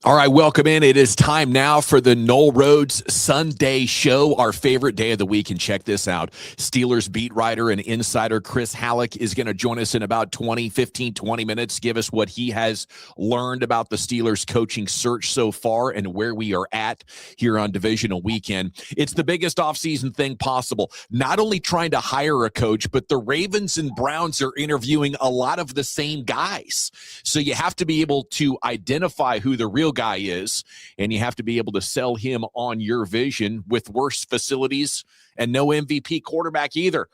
All right, welcome in. It is time now for the Noll Road's Sunday show, our favorite day of the week. And check this out. Steelers beat writer and insider Chris Halicke is going to join us in about 20 minutes, give us what he has learned about the Steelers coaching search so far and where we are at here on divisional weekend. It's the biggest offseason thing possible. Not only trying to hire a coach, but the Ravens and Browns are interviewing a lot of the same guys. So you have to be able to identify who the real guy is, and you have to be able to sell him on your vision with worse facilities and no MVP quarterback either.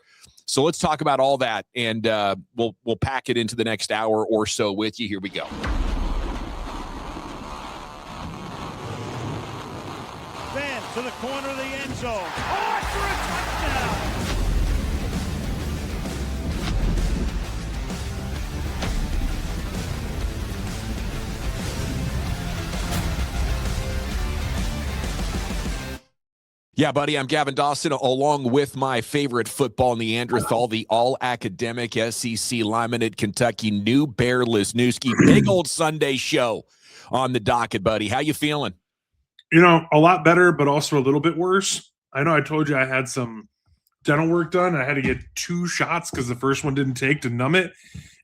So let's talk about all that, and we'll pack it into the next hour or so with you. Here we go. Then to the corner of the end zone. Oh, for a touchdown! Yeah, buddy, I'm Gavin Dawson, along with my favorite football Neanderthal, the all-academic SEC lineman at Kentucky, New Bear Lesnewski. Big old Sunday show on the docket, buddy. How you feeling? You know, a lot better, but also a little bit worse. I know I told you I had some dental work done. I had to get 2 shots because the first one didn't take to numb it.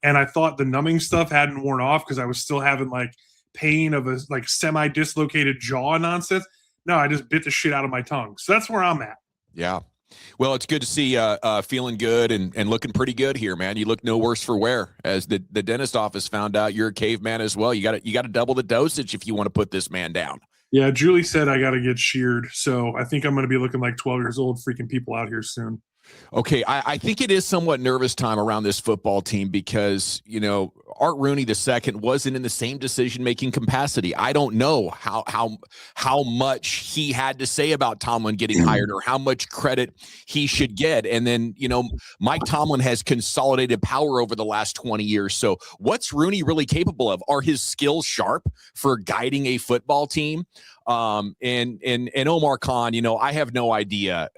And I thought the numbing stuff hadn't worn off because I was still having, like, pain of a, like, semi-dislocated jaw nonsense. No, I just bit the shit out of my tongue. So that's where I'm at. Yeah. Well, it's good to see feeling good and looking pretty good here, man. You look no worse for wear. As the dentist office found out, you're a caveman as well. You got to double the dosage if you want to put this man down. Yeah, Julie said I got to get sheared. So I think I'm going to be looking like 12 years old, freaking people out here soon. Okay, I think it is somewhat nervous time around this football team because, you know, Art Rooney II wasn't in the same decision-making capacity. I don't know how much he had to say about Tomlin getting hired or how much credit he should get. And then, you know, Mike Tomlin has consolidated power over the last 20 years. So what's Rooney really capable of? Are his skills sharp for guiding a football team? And Omar Khan, you know, I have no idea.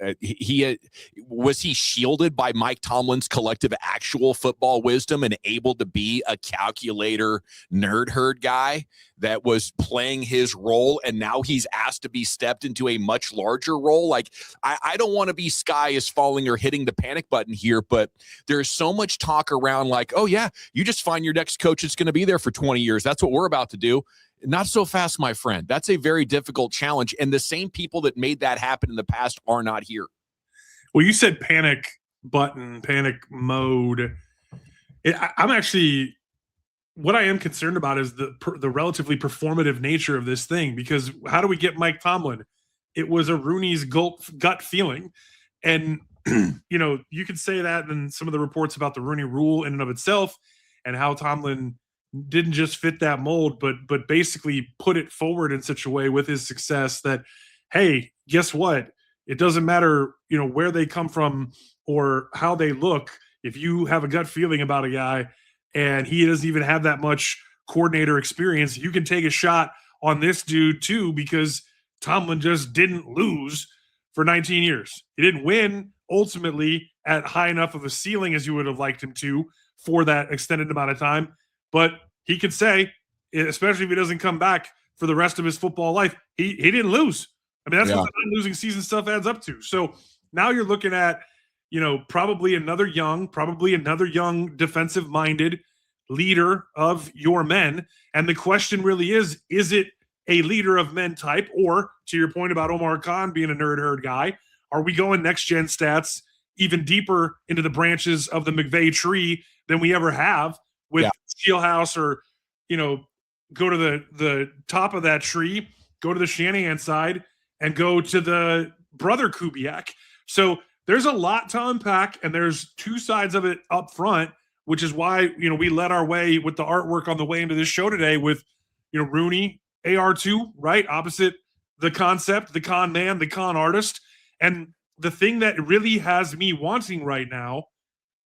Was he shielded by Mike Tomlin's collective actual football wisdom and able to be a calculator nerd herd guy that was playing his role, and now he's asked to be stepped into a much larger role? Like, I don't want to be sky is falling or hitting the panic button here, but there's so much talk around like, oh yeah, you just find your next coach that's going to be there for 20 years. That's what we're about to do. Not so fast, my friend. That's a very difficult challenge. And the same people that made that happen in the past are not here. Well, you said panic button, panic mode. I'm actually, what I am concerned about is the relatively performative nature of this thing, because how do we get Mike Tomlin? It was a Rooney's gut feeling. And, you know, you could say that and some of the reports about the Rooney rule in and of itself and how Tomlin didn't just fit that mold, but basically put it forward in such a way with his success that, hey, guess what? It doesn't matter, you know, where they come from or how they look. If you have a gut feeling about a guy and he doesn't even have that much coordinator experience, you can take a shot on this dude too, because Tomlin just didn't lose for 19 years. He didn't win ultimately at high enough of a ceiling as you would have liked him to for that extended amount of time. But he could say, especially if he doesn't come back for the rest of his football life, he didn't lose. I mean, that's what the losing season stuff adds up to. So now you're looking at, you know, probably another young defensive-minded leader of your men. And the question really is it a leader of men type? Or, to your point about Omar Khan being a nerd herd guy, are we going next-gen stats even deeper into the branches of the McVay tree than we ever have with Steelhouse, or, you know, go to the top of that tree, go to the Shanahan side, and go to the brother Kubiak. So there's a lot to unpack, and there's 2 sides of it up front, which is why, you know, we led our way with the artwork on the way into this show today with, you know, Rooney, AR2, right? Opposite the concept, the con man, the con artist. And the thing that really has me wanting right now,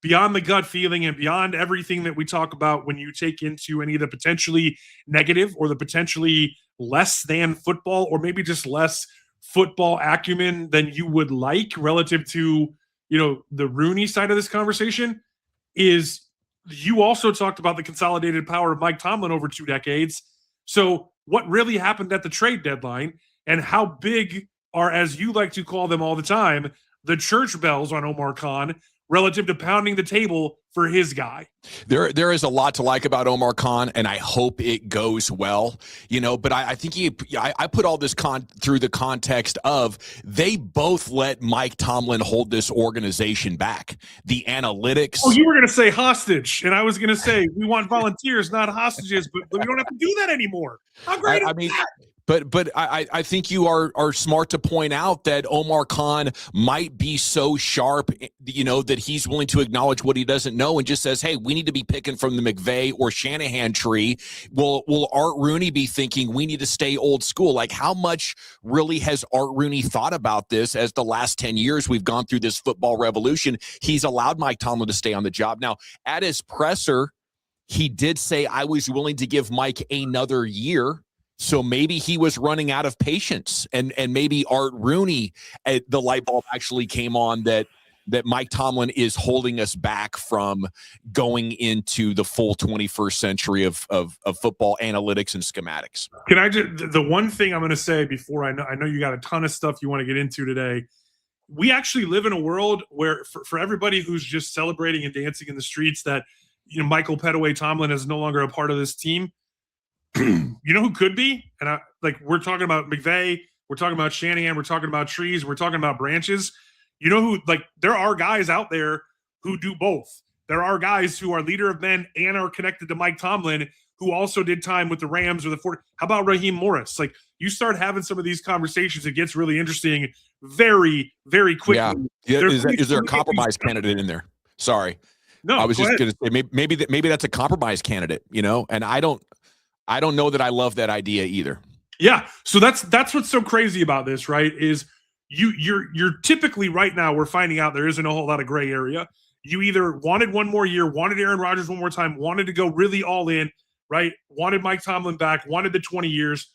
beyond the gut feeling and beyond everything that we talk about when you take into any of the potentially negative or the potentially less than football, or maybe just less football acumen than you would like relative to, you know, the Rooney side of this conversation, is you also talked about the consolidated power of Mike Tomlin over 2 decades. So what really happened at the trade deadline and how big are, as you like to call them all the time, the church bells on Omar Khan relative to pounding the table for his guy. There is a lot to like about Omar Khan, and I hope it goes well, but I think I put all this through the context of they both let Mike Tomlin hold this organization back. The analytics. Oh, you were going to say hostage, and I was going to say we want volunteers, not hostages, but we don't have to do that anymore. How great is that? But I think you are smart to point out that Omar Khan might be so sharp, that he's willing to acknowledge what he doesn't know and just says, hey, we need to be picking from the McVay or Shanahan tree. Will Art Rooney be thinking we need to stay old school? Like, how much really has Art Rooney thought about this as the last 10 years we've gone through this football revolution? He's allowed Mike Tomlin to stay on the job. Now, at his presser, he did say, I was willing to give Mike another year. So maybe he was running out of patience, and maybe Art Rooney, the light bulb actually came on that Mike Tomlin is holding us back from going into the full 21st century of football analytics and schematics. Can I just, the one thing I'm going to say before I know you got a ton of stuff you want to get into today. We actually live in a world where for everybody who's just celebrating and dancing in the streets that, Michael Petaway Tomlin is no longer a part of this team. You know who could be? And we're talking about McVay, we're talking about Shanahan, we're talking about trees, we're talking about branches. You know who? There are guys out there who do both. There are guys who are leader of men and are connected to Mike Tomlin who also did time with the Rams or the 40. How about Raheem Morris? You start having some of these conversations, it gets really interesting very, very quickly. Yeah. Is there a compromise candidate in there? Sorry. No, I was just going to say maybe that's a compromise candidate, and I don't know that I love that idea either. Yeah. So that's what's so crazy about this, right? Is you're typically right now we're finding out there isn't a whole lot of gray area. You either wanted one more year, wanted Aaron Rodgers one more time, wanted to go really all in, right? Wanted Mike Tomlin back, wanted the 20 years,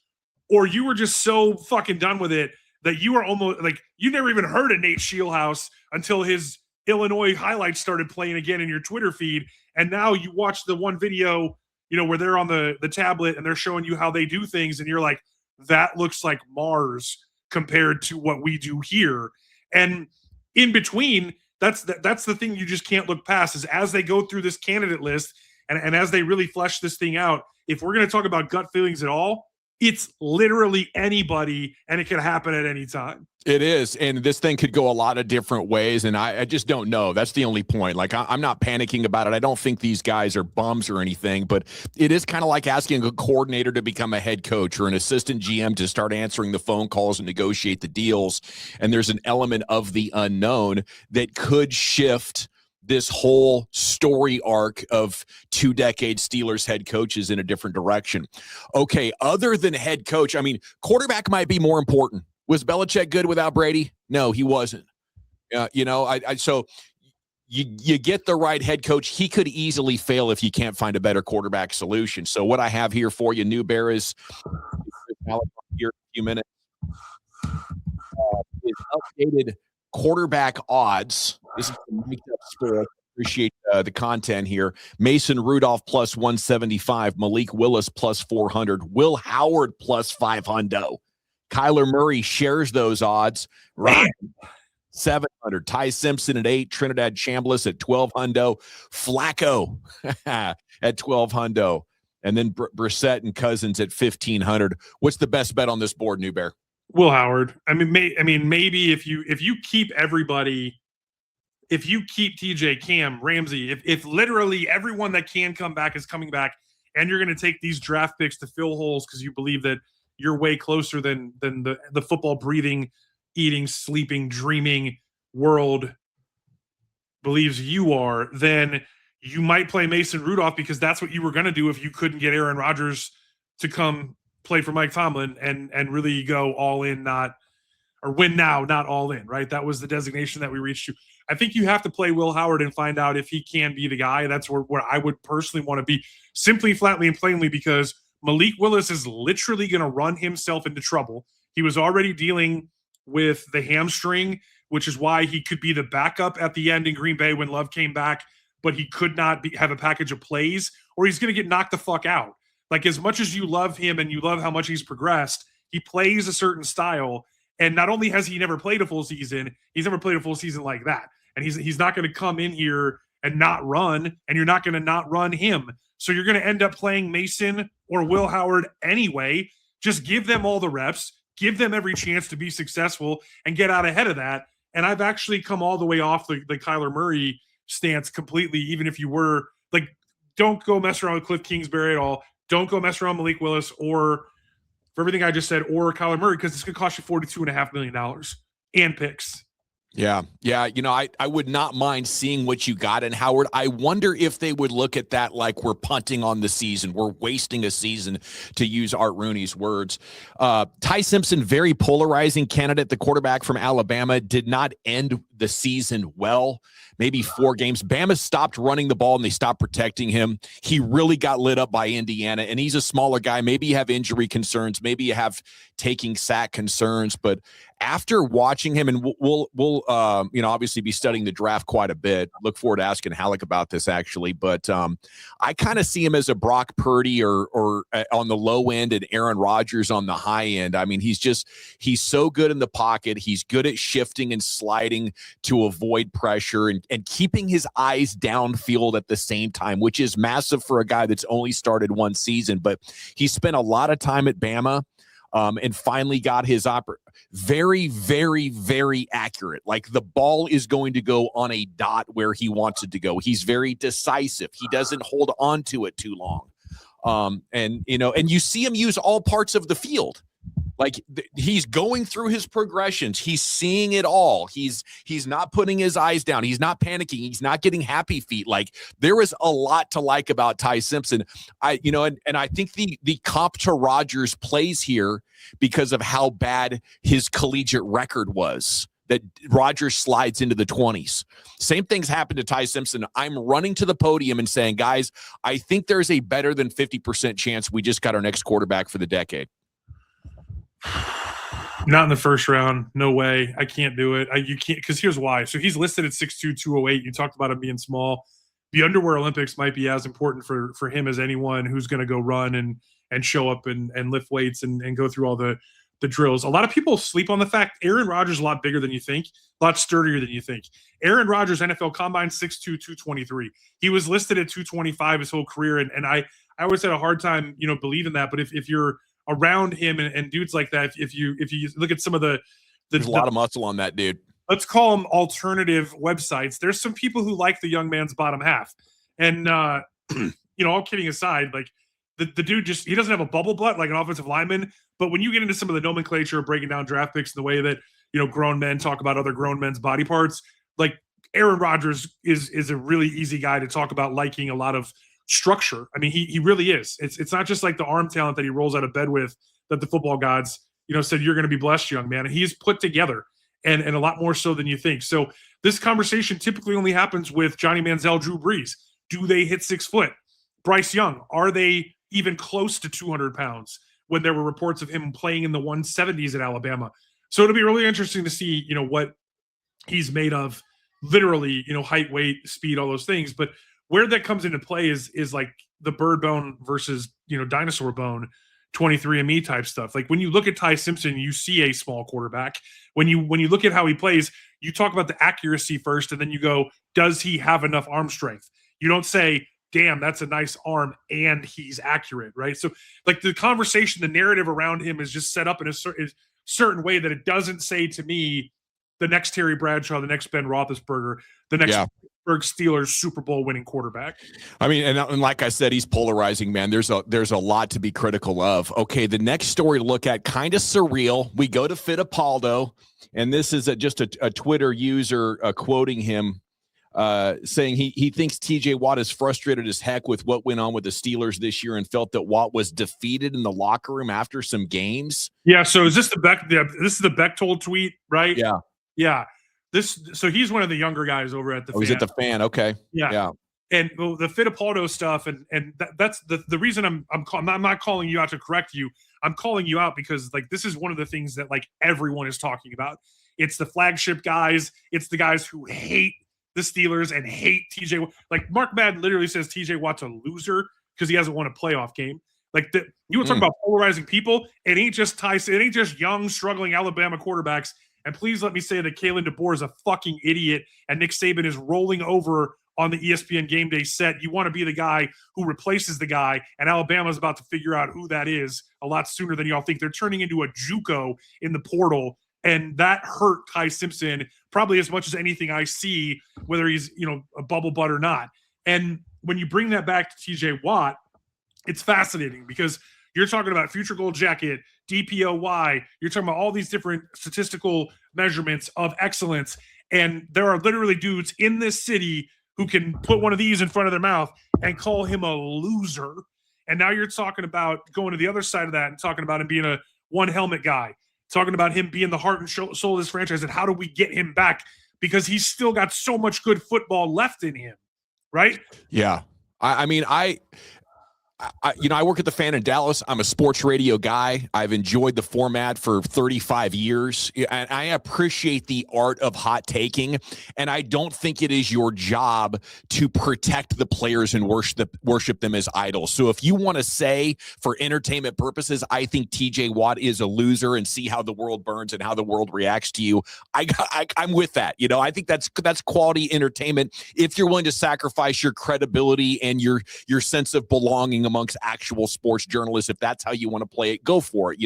or you were just so fucking done with it that you were almost you never even heard of Nate Shieldhouse until his Illinois highlights started playing again in your Twitter feed. And now you watch the one video where they're on the tablet and they're showing you how they do things. And you're like, that looks like Mars compared to what we do here. And in between, that's the thing you just can't look past is as they go through this candidate list and as they really flesh this thing out, if we're going to talk about gut feelings at all, it's literally anybody and it can happen at any time. It is. And this thing could go a lot of different ways. And I just don't know. That's the only point. I'm not panicking about it. I don't think these guys are bums or anything, but it is kind of like asking a coordinator to become a head coach or an assistant GM to start answering the phone calls and negotiate the deals. And there's an element of the unknown that could shift this whole story arc of 2 decade Steelers head coaches in a different direction. Okay, other than head coach, quarterback might be more important. Was Belichick good without Brady? No, he wasn't. So you get the right head coach. He could easily fail if you can't find a better quarterback solution. So what I have here for you, New Bear, is here in a few minutes. Is updated quarterback odds. This is the Mike Up Score. Appreciate the content here. Mason Rudolph plus 175. Malik Willis plus 400. Will Howard plus 500. Kyler Murray shares those odds. Right. 700. Ty Simpson at 8. Trinidad Chambliss at 1200. Flacco at 1200. And then Brissett and Cousins at 1500. What's the best bet on this board, New Bear? Will Howard. Maybe if you keep everybody, if you keep TJ, Cam, Ramsey, if literally everyone that can come back is coming back, and you're going to take these draft picks to fill holes because you believe that you're way closer than the football breathing, eating, sleeping, dreaming world believes you are, then you might play Mason Rudolph because that's what you were going to do if you couldn't get Aaron Rodgers to come play for Mike Tomlin and really go all in, win now, not all in, right? That was the designation that we reached to. I think you have to play Will Howard and find out if he can be the guy. That's where I would personally want to be, simply, flatly, and plainly, because Malik Willis is literally going to run himself into trouble. He was already dealing with the hamstring, which is why he could be the backup at the end in Green Bay when Love came back, but he could not have a package of plays, or he's going to get knocked the fuck out. Like, as much as you love him and you love how much he's progressed, he plays a certain style. And not only has he never played a full season, he's never played a full season like that. And he's not going to come in here and not run, and you're not going to not run him. So you're going to end up playing Mason or Will Howard anyway. Just give them all the reps, give them every chance to be successful and get out ahead of that. And I've actually come all the way off the Kyler Murray stance completely, even if you were like, don't go mess around with Cliff Kingsbury at all. Don't go mess around with Malik Willis or, for everything I just said, or Kyler Murray, because it's going to cost you $42.5 million and picks. Yeah. I would not mind seeing what you got in Howard. I wonder if they would look at that like we're punting on the season. We're wasting a season, to use Art Rooney's words. Ty Simpson, very polarizing candidate, the quarterback from Alabama, did not end the season well. Maybe 4 games. Bama stopped running the ball and they stopped protecting him. He really got lit up by Indiana, and he's a smaller guy. Maybe you have injury concerns. Maybe you have taking sack concerns. But after watching him, and we'll obviously be studying the draft quite a bit. Look forward to asking Halicke about this, actually. But I kind of see him as a Brock Purdy or on the low end and Aaron Rodgers on the high end. I mean, he's so good in the pocket. He's good at shifting and sliding to avoid pressure and keeping his eyes downfield at the same time, which is massive for a guy that's only started 1 season. But he spent a lot of time at Bama. And finally got his very, very, very accurate. Like, the ball is going to go on a dot where he wants it to go. He's very decisive. He doesn't hold on to it too long. And you see him use all parts of the field. Like, he's going through his progressions. He's seeing it all. He's not putting his eyes down. He's not panicking. He's not getting happy feet. Like, there is a lot to like about Ty Simpson. I think the comp to Rodgers plays here because of how bad his collegiate record was, that Rodgers slides into the 20s. Same things happened to Ty Simpson. I'm running to the podium and saying, guys, I think there's a better than 50% chance we just got our next quarterback for the decade. Not in the first round. No way. I can't do it. You can't, because here's why. So he's listed at 6'2", 208. You talked about him being small. The Underwear Olympics might be as important for him as anyone who's going to go run and show up and lift weights and go through all the drills. A lot of people sleep on the fact Aaron Rodgers is a lot bigger than you think, a lot sturdier than you think. Aaron Rodgers, NFL Combine, 6'2", 223. He was listed at 225 his whole career, and I always had a hard time, believing that. But if you're around him and dudes like that, if you look at some of there's a lot of muscle on that dude. Let's call them alternative websites. There's some people who like the young man's bottom half, and all kidding aside, like the dude he doesn't have a bubble butt like an offensive lineman. But when you get into some of the nomenclature of breaking down draft picks and the way that grown men talk about other grown men's body parts, like Aaron Rodgers is a really easy guy to talk about liking a lot of structure. I mean, he really is. It's not just like the arm talent that he rolls out of bed with that the football gods, said you're going to be blessed, young man. And he's put together and a lot more so than you think. So this conversation typically only happens with Johnny Manziel, Drew Brees. Do they hit 6 foot? Bryce Young, are they even close to 200 pounds when there were reports of him playing in the 170s at Alabama? So it'll be really interesting to see, what he's made of, literally, height, weight, speed, all those things. But where that comes into play is like the bird bone versus, dinosaur bone, 23andMe type stuff. Like, when you look at Ty Simpson, you see a small quarterback. When you look at how he plays, you talk about the accuracy first, and then you go, does he have enough arm strength? You don't say, damn, that's a nice arm and he's accurate, right? So, like, the conversation, the narrative around him is just set up in a certain way that it doesn't say to me the next Terry Bradshaw, the next Ben Roethlisberger, the next Pittsburgh Steelers Super Bowl winning quarterback. I mean, and like I said, he's polarizing, man. There's a lot to be critical of. Okay, the next story to look at, kind of surreal. We go to Fittipaldo, and this is just a Twitter user quoting him, saying he thinks TJ Watt is frustrated as heck with what went on with the Steelers this year and felt that Watt was defeated in the locker room after some games. Yeah. So is this this is the Bechtold tweet, right? Yeah. Yeah. So he's one of the younger guys over at the Fan. He's at the Fan. Okay. Yeah. And the Fittipaldo stuff, and that's the reason I'm not calling you out to correct you. I'm calling you out because, like, this is one of the things that, like, everyone is talking about. It's the flagship guys. It's the guys who hate the Steelers and hate TJ. Like, Mark Madden literally says TJ Watt's a loser because he hasn't won a playoff game. Like you were talking about polarizing people. It ain't just Tyson. It ain't just young, struggling Alabama quarterbacks. And please let me say that Kalen DeBoer is a fucking idiot and Nick Saban is rolling over on the ESPN Game Day set. You want to be the guy who replaces the guy, and Alabama's about to figure out who that is a lot sooner than y'all think. They're turning into a JUCO in the portal, and that hurt Ty Simpson probably as much as anything I see, whether he's, a bubble butt or not. And when you bring that back to TJ Watt, it's fascinating because you're talking about future gold jacket, DPOY, you're talking about all these different statistical measurements of excellence, and there are literally dudes in this city who can put one of these in front of their mouth and call him a loser. And now you're talking about going to the other side of that and talking about him being a one helmet guy, talking about him being the heart and soul of this franchise, and how do we get him back? Because he's still got so much good football left in him, right? Yeah. I work at the Fan in Dallas. I'm a sports radio guy. I've enjoyed the format for 35 years, and I appreciate the art of hot taking. And I don't think it is your job to protect the players and worship them as idols. So if you want to say for entertainment purposes, I think TJ Watt is a loser and see how the world burns and how the world reacts to you, I'm with that. I think that's quality entertainment. If you're willing to sacrifice your credibility and your sense of belonging amongst actual sports journalists, if that's how you want to play it, go for it.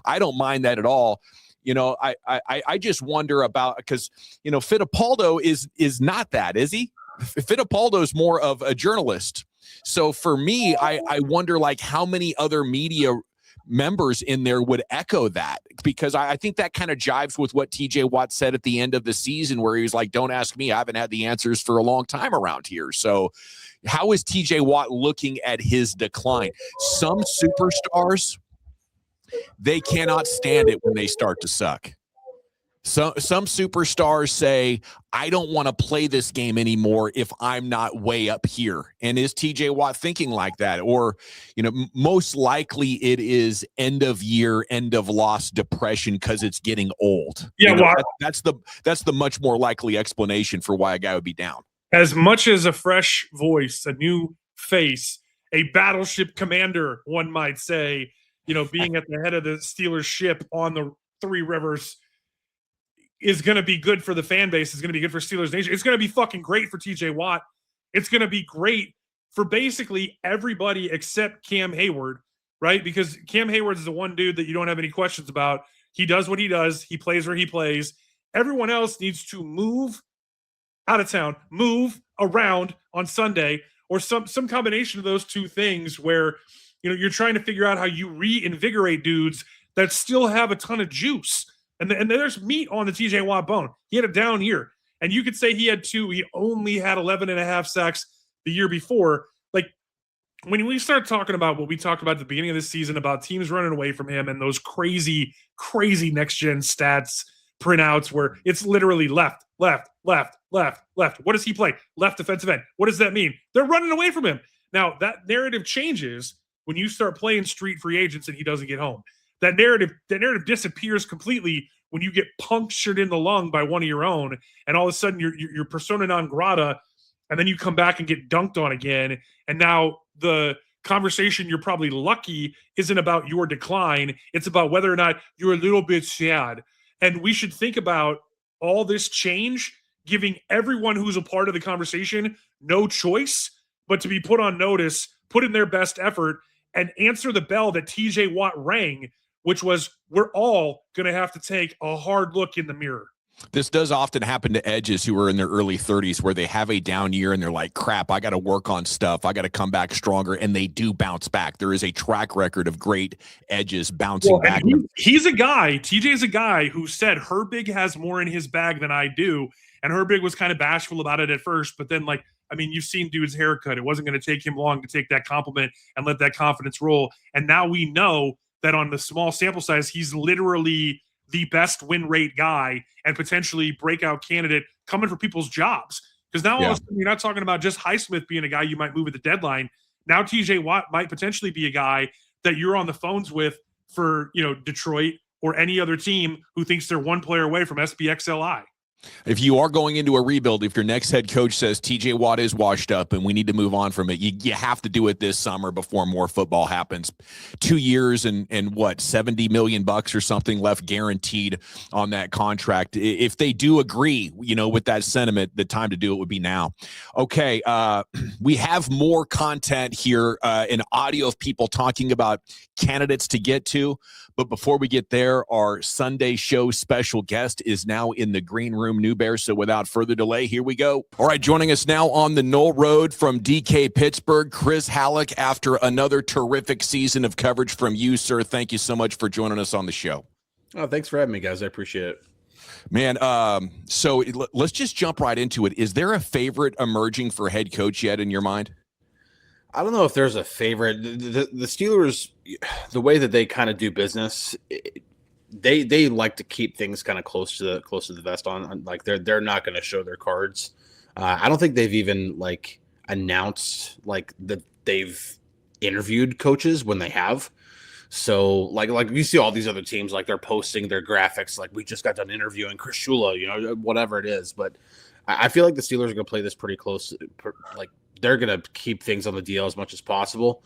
I don't mind that at all. I just wonder about, because Fittipaldo is not that, is he? Fittipaldo is more of a journalist. So for me, I wonder how many other media members in there would echo that, because I think that kind of jives with what TJ Watt said at the end of the season, where he was like, don't ask me, I haven't had the answers for a long time around here. So how is TJ Watt looking at his decline? Some superstars, they cannot stand it when they start to suck. So some superstars say, I don't want to play this game anymore if I'm not way up here. And is TJ Watt thinking like that? Or, most likely it is end of year, end of loss depression because it's getting old. Yeah, that's the much more likely explanation for why a guy would be down. As much as a fresh voice, a new face, a battleship commander, one might say, being at the head of the Steelers ship on the Three Rivers is going to be good for the fan base. It's going to be good for Steelers Nation. It's going to be fucking great for TJ Watt. It's going to be great for basically everybody except Cam Heyward, right? Because Cam Heyward is the one dude that you don't have any questions about. He does what he does. He plays where he plays. Everyone else needs to move out of town, move around on Sunday, or some combination of those two things where, you're trying to figure out how you reinvigorate dudes that still have a ton of juice. And there's meat on the TJ Watt bone. He had a down year. And you could say he had 2. He only had 11.5 sacks the year before. Like, when we start talking about what we talked about at the beginning of this season about teams running away from him and those crazy, crazy next-gen stats printouts where it's literally left. What does he play? Left defensive end. What does that mean? They're running away from him. Now, that narrative changes when you start playing street free agents and he doesn't get home. That narrative disappears completely when you get punctured in the lung by one of your own, and all of a sudden you're persona non grata, and then you come back and get dunked on again. And now the conversation, you're probably lucky, isn't about your decline. It's about whether or not you're a little bit sad. And we should think about all this change giving everyone who's a part of the conversation no choice but to be put on notice, put in their best effort, and answer the bell that TJ Watt rang, which was, we're all going to have to take a hard look in the mirror. This does often happen to edges who are in their early 30s, where they have a down year and they're like, crap, I got to work on stuff. I got to come back stronger. And they do bounce back. There is a track record of great edges bouncing back. He's a guy, TJ is a guy who said Herbig has more in his bag than I do. And Herbig was kind of bashful about it at first, but then you've seen dude's haircut. It wasn't going to take him long to take that compliment and let that confidence roll. And now we know that on the small sample size, he's literally the best win rate guy and potentially breakout candidate coming for people's jobs. Because now all of a sudden, you're not talking about just Highsmith being a guy you might move at the deadline. Now TJ Watt might potentially be a guy that you're on the phones with for, Detroit or any other team who thinks they're one player away from SPXLI. If you are going into a rebuild, if your next head coach says TJ Watt is washed up and we need to move on from it, you have to do it this summer before more football happens. 2 years and what, $70 million or something left guaranteed on that contract. If they do agree, with that sentiment, the time to do it would be now. Okay, we have more content here, in audio of people talking about candidates to get to. But before we get there, our Sunday show special guest is now in the green room, New Bear. So without further delay, here we go. All right, joining us now on the Noll Road from DK Pittsburgh, Chris Halicke, after another terrific season of coverage from you, sir. Thank you so much for joining us on the show. Oh, thanks for having me, guys. I appreciate it. Man, so let's just jump right into it. Is there a favorite emerging for head coach yet in your mind? I don't know if there's a favorite. The Steelers, the way that they kind of do business, they like to keep things kind of close to the vest on. Like they're not going to show their cards. I don't think they've even announced that they've interviewed coaches when they have. So like you see all these other teams, like they're posting their graphics, like we just got done interviewing Chris Shula, whatever it is. But I feel like the Steelers are going to play this pretty close. They're going to keep things on the deal as much as possible.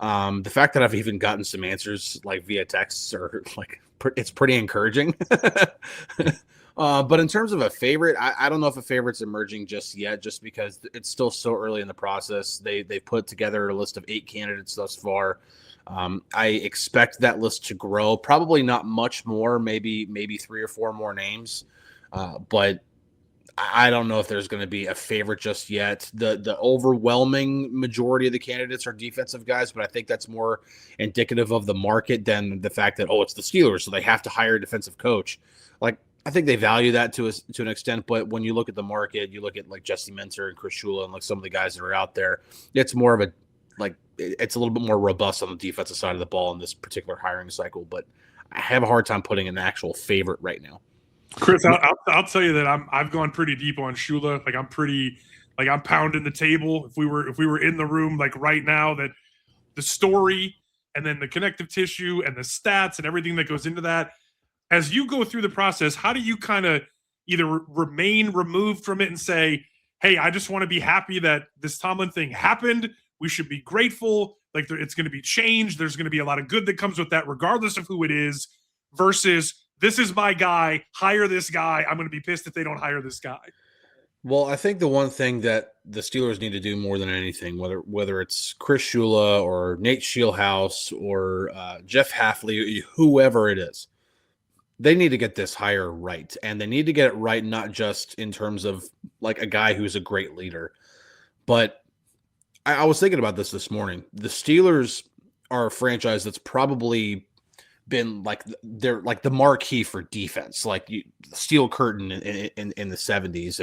The fact that I've even gotten some answers via text it's pretty encouraging. But in terms of a favorite, I don't know if a favorite's emerging just yet, just because it's still so early in the process. They put together a list of 8 candidates thus far. I expect that list to grow, probably not much more, maybe 3 or 4 more names. But I don't know if there's going to be a favorite just yet. The overwhelming majority of the candidates are defensive guys, but I think that's more indicative of the market than the fact that, it's the Steelers, so they have to hire a defensive coach. I think they value that to an extent, but when you look at the market, you look at Jesse Minter and Chris Shula and some of the guys that are out there, it's more of it's a little bit more robust on the defensive side of the ball in this particular hiring cycle, but I have a hard time putting an actual favorite right now. Chris, I'll tell you that I've gone pretty deep on Shula. I'm pounding the table. If we were in the room right now, that the story and then the connective tissue and the stats and everything that goes into that. As you go through the process, how do you kind of either remain removed from it and say, "Hey, I just want to be happy that this Tomlin thing happened. We should be grateful. It's going to be changed. There's going to be a lot of good that comes with that, regardless of who it is," versus this is my guy, hire this guy. I'm going to be pissed if they don't hire this guy. Well, I think the one thing that the Steelers need to do more than anything, whether it's Chris Shula or Nate Scheelhaus or Jeff Hafley, whoever it is, they need to get this hire right. And they need to get it right, not just in terms of a guy who's a great leader. But I was thinking about this morning. The Steelers are a franchise that's probably been they're the marquee for defense, the steel curtain in the 70s,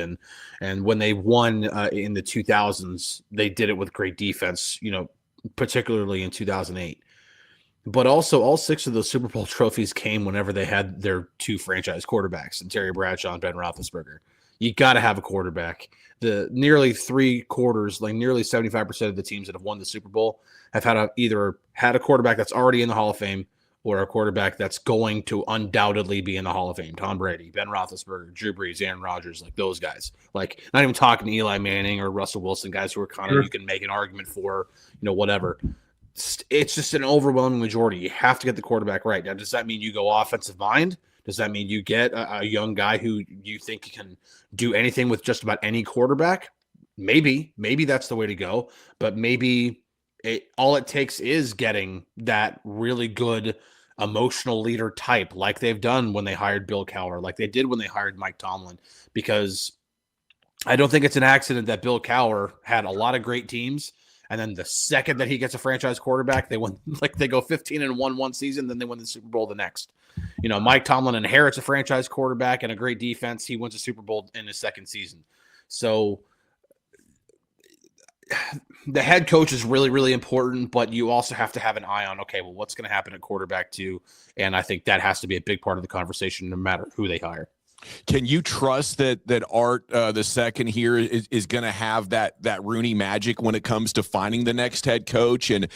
and when they won in the 2000s, they did it with great defense, particularly in 2008. But also all 6 of those Super Bowl trophies came whenever they had their 2 franchise quarterbacks, and Terry Bradshaw and Ben Roethlisberger. You got to have a quarterback. The nearly 3/4, nearly 75% of the teams that have won the Super Bowl have either had a quarterback that's already in the Hall of Fame or a quarterback that's going to undoubtedly be in the Hall of Fame. Tom Brady, Ben Roethlisberger, Drew Brees, Aaron Rodgers, those guys. Not even talking Eli Manning or Russell Wilson, guys who are kind of, you can make an argument for, whatever. It's just an overwhelming majority. You have to get the quarterback right. Now, does that mean you go offensive mind? Does that mean you get a young guy who you think can do anything with just about any quarterback? Maybe that's the way to go, but maybe all it takes is getting that really good emotional leader type, like they've done when they hired Bill Cowher, like they did when they hired Mike Tomlin, because I don't think it's an accident that Bill Cowher had a lot of great teams. And then the second that he gets a franchise quarterback, they win, they go 15-1 one season, then they win the Super Bowl the next. Mike Tomlin inherits a franchise quarterback and a great defense. He wins a Super Bowl in his second season. So the head coach is really, really important, but you also have to have an eye on, okay, well, what's going to happen at quarterback too? And I think that has to be a big part of the conversation, no matter who they hire. Can you trust that Art the second here is going to have that Rooney magic when it comes to finding the next head coach? And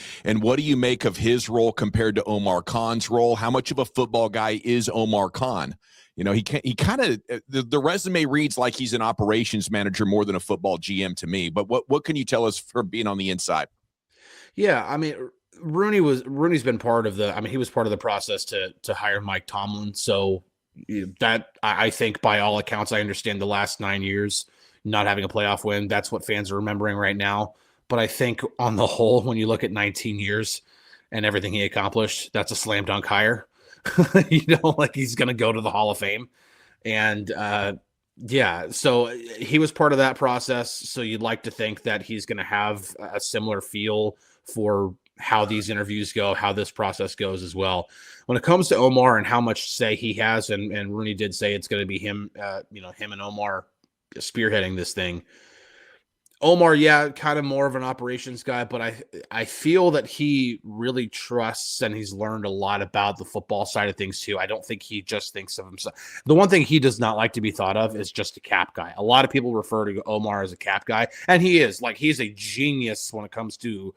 what do you make of his role compared to Omar Khan's role? How much of a football guy is Omar Khan? He kind of the resume reads like he's an operations manager more than a football GM to me. But what can you tell us from being on the inside? Yeah, I mean, Rooney's been part of he was part of the process to hire Mike Tomlin. So that I think by all accounts, I understand the last 9 years not having a playoff win. That's what fans are remembering right now. But I think on the whole, when you look at 19 years and everything he accomplished, that's a slam dunk hire. Like he's going to go to the Hall of Fame. And yeah, so he was part of that process. So you'd like to think that he's going to have a similar feel for how these interviews go, how this process goes as well. When it comes to Omar and how much say he has, and Rooney did say it's going to be him, him and Omar spearheading this thing. Omar, yeah, kind of more of an operations guy, but I feel that he really trusts and he's learned a lot about the football side of things too. I don't think he just thinks of himself. The one thing he does not like to be thought of is just a cap guy. A lot of people refer to Omar as a cap guy, and he is. Like, he's a genius when it comes to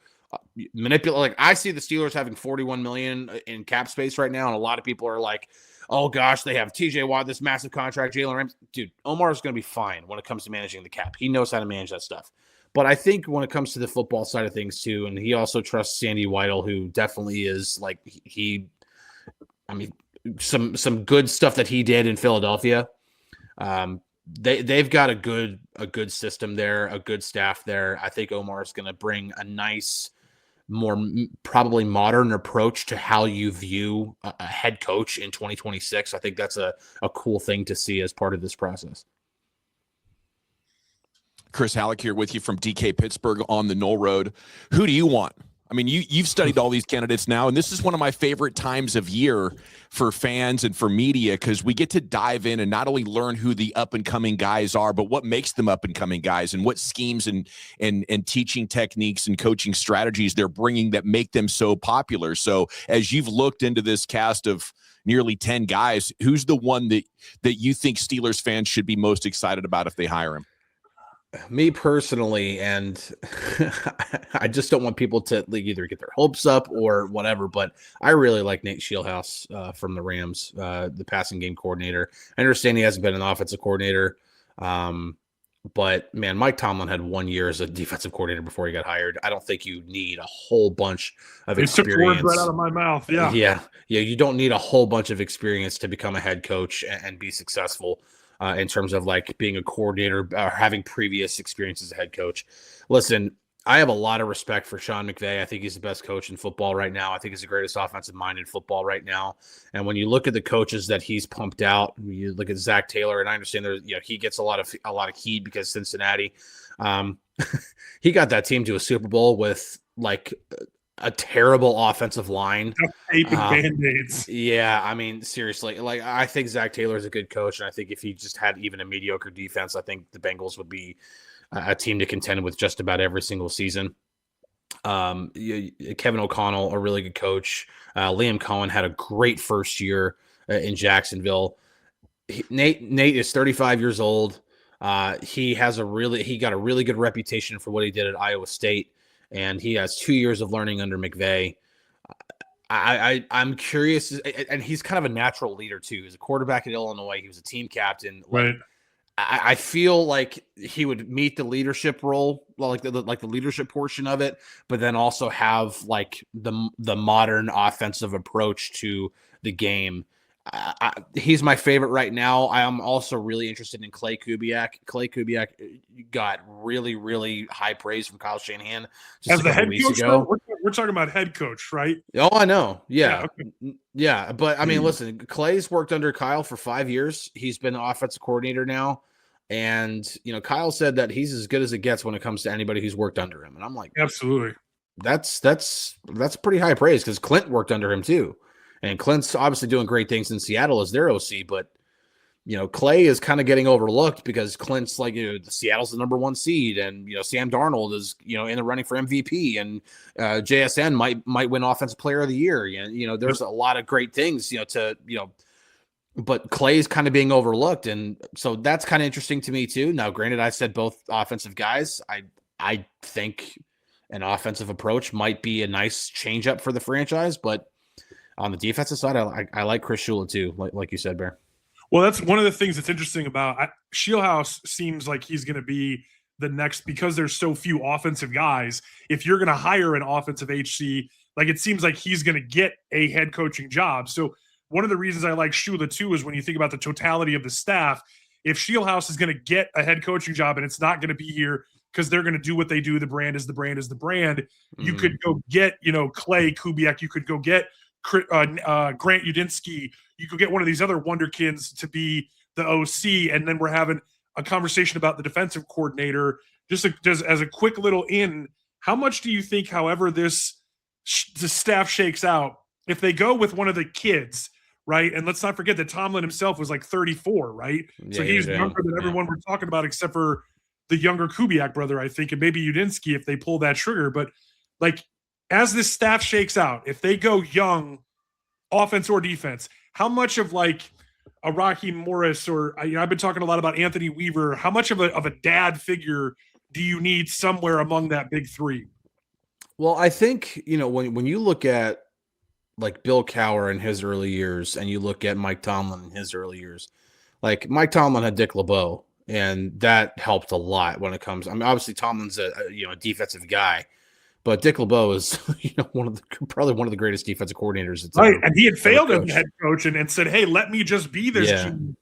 manipulate. Like, I see the Steelers having $41 million in cap space right now, and a lot of people are like, oh gosh, they have TJ Watt, this massive contract, Jalen Ramsey. Dude, Omar is going to be fine when it comes to managing the cap. He knows how to manage that stuff. But I think when it comes to the football side of things too, and he also trusts Sandy Weidel, who definitely is like some good stuff that he did in Philadelphia. They've got a good system there, a good staff there. I think Omar is going to bring a nice, more probably modern approach to how you view a head coach in 2026. I think that's a cool thing to see as part of this process. Chris Halicke here with you from DK Pittsburgh on the Noll Road. Who do you want? I mean, you've studied all these candidates now, and this is one of my favorite times of year for fans and for media, because we get to dive in and not only learn who the up-and-coming guys are, but what makes them up-and-coming guys and what schemes and teaching techniques and coaching strategies they're bringing that make them so popular. So as you've looked into this cast of nearly 10 guys, who's the one that you think Steelers fans should be most excited about if they hire him? Me personally, and I just don't want people to either get their hopes up or whatever, but I really like Nate Shieldhouse from the Rams, the passing game coordinator. I understand he hasn't been an offensive coordinator, but man, Mike Tomlin had 1 year as a defensive coordinator before he got hired. I don't think you need a whole bunch of experience. Took words right out of my mouth. Yeah. You don't need a whole bunch of experience to become a head coach and be successful. In terms of like being a coordinator or having previous experience as a head coach. Listen, I have a lot of respect for Sean McVay. I think he's the best coach in football right now. I think he's the greatest offensive mind in football right now. And when you look at the coaches that he's pumped out, you look at Zach Taylor, and I understand he gets a lot of heat because Cincinnati. He got that team to a Super Bowl with like a terrible offensive line. Tape and Band-Aids. Yeah, I mean, seriously. Like, I think Zach Taylor is a good coach, and I think if he just had even a mediocre defense, I think the Bengals would be a team to contend with just about every single season. Kevin O'Connell, a really good coach. Liam Cohen had a great first year in Jacksonville. Nate is 35 years old. He got a really good reputation for what he did at Iowa State. And he has 2 years of learning under McVay. I'm curious, and he's kind of a natural leader too. He's a quarterback at Illinois. He was a team captain. Right. I feel like he would meet the leadership role, like the leadership portion of it, but then also have like the modern offensive approach to the game. He's my favorite right now. I am also really interested in Clay Kubiak. Clay Kubiak got really, really high praise from Kyle Shanahan as the head coach. We're talking about head coach, right? Oh, I know. Yeah. Okay. Yeah. But I mean, listen, Clay's worked under Kyle for 5 years. He's been the offensive coordinator now. And, Kyle said that he's as good as it gets when it comes to anybody who's worked under him. And I'm like, absolutely. That's pretty high praise, because Clint worked under him too. And Clint's obviously doing great things in Seattle as their OC, but Clay is kind of getting overlooked because Clint's like, Seattle's the number 1 seed, and Sam Darnold is in the running for MVP, and JSN might win Offensive Player of the Year. There's a lot of great things but Clay's kind of being overlooked, and so that's kind of interesting to me too. Now, granted, I said both offensive guys. I think an offensive approach might be a nice change up for the franchise, but on the defensive side, I like Chris Shula too, like you said, Bear. Well, that's one of the things that's interesting about Shieldhouse. Seems like he's going to be the next, because there's so few offensive guys. If you're going to hire an offensive HC, like it seems like he's going to get a head coaching job. So one of the reasons I like Shula too is when you think about the totality of the staff, if Shieldhouse is going to get a head coaching job and it's not going to be here because they're going to do what they do, the brand is the brand is the brand. You could go get, Clay Kubiak. You could go get Grant Udinsky. You could get one of these other wonderkins to be the OC, and then we're having a conversation about the defensive coordinator. Just as a quick little how much do you think, however the staff shakes out, if they go with one of the kids, right? And let's not forget that Tomlin himself was like 34, right? Yeah, so he's younger than everyone we're talking about, except for the younger Kubiak brother, I think, and maybe Udinsky if they pull that trigger. But like, as this staff shakes out, if they go young, offense or defense, how much of like a Raheem Morris, or I've been talking a lot about Anthony Weaver, how much of a dad figure do you need somewhere among that big three? Well, I think, when you look at like Bill Cowher in his early years and you look at Mike Tomlin in his early years, like Mike Tomlin had Dick LeBeau, and that helped a lot when it comes. I mean, obviously Tomlin's a defensive guy, but Dick LeBeau is probably one of the greatest defensive coordinators. Right, and he had failed as a head coach and said, "Hey, let me just be this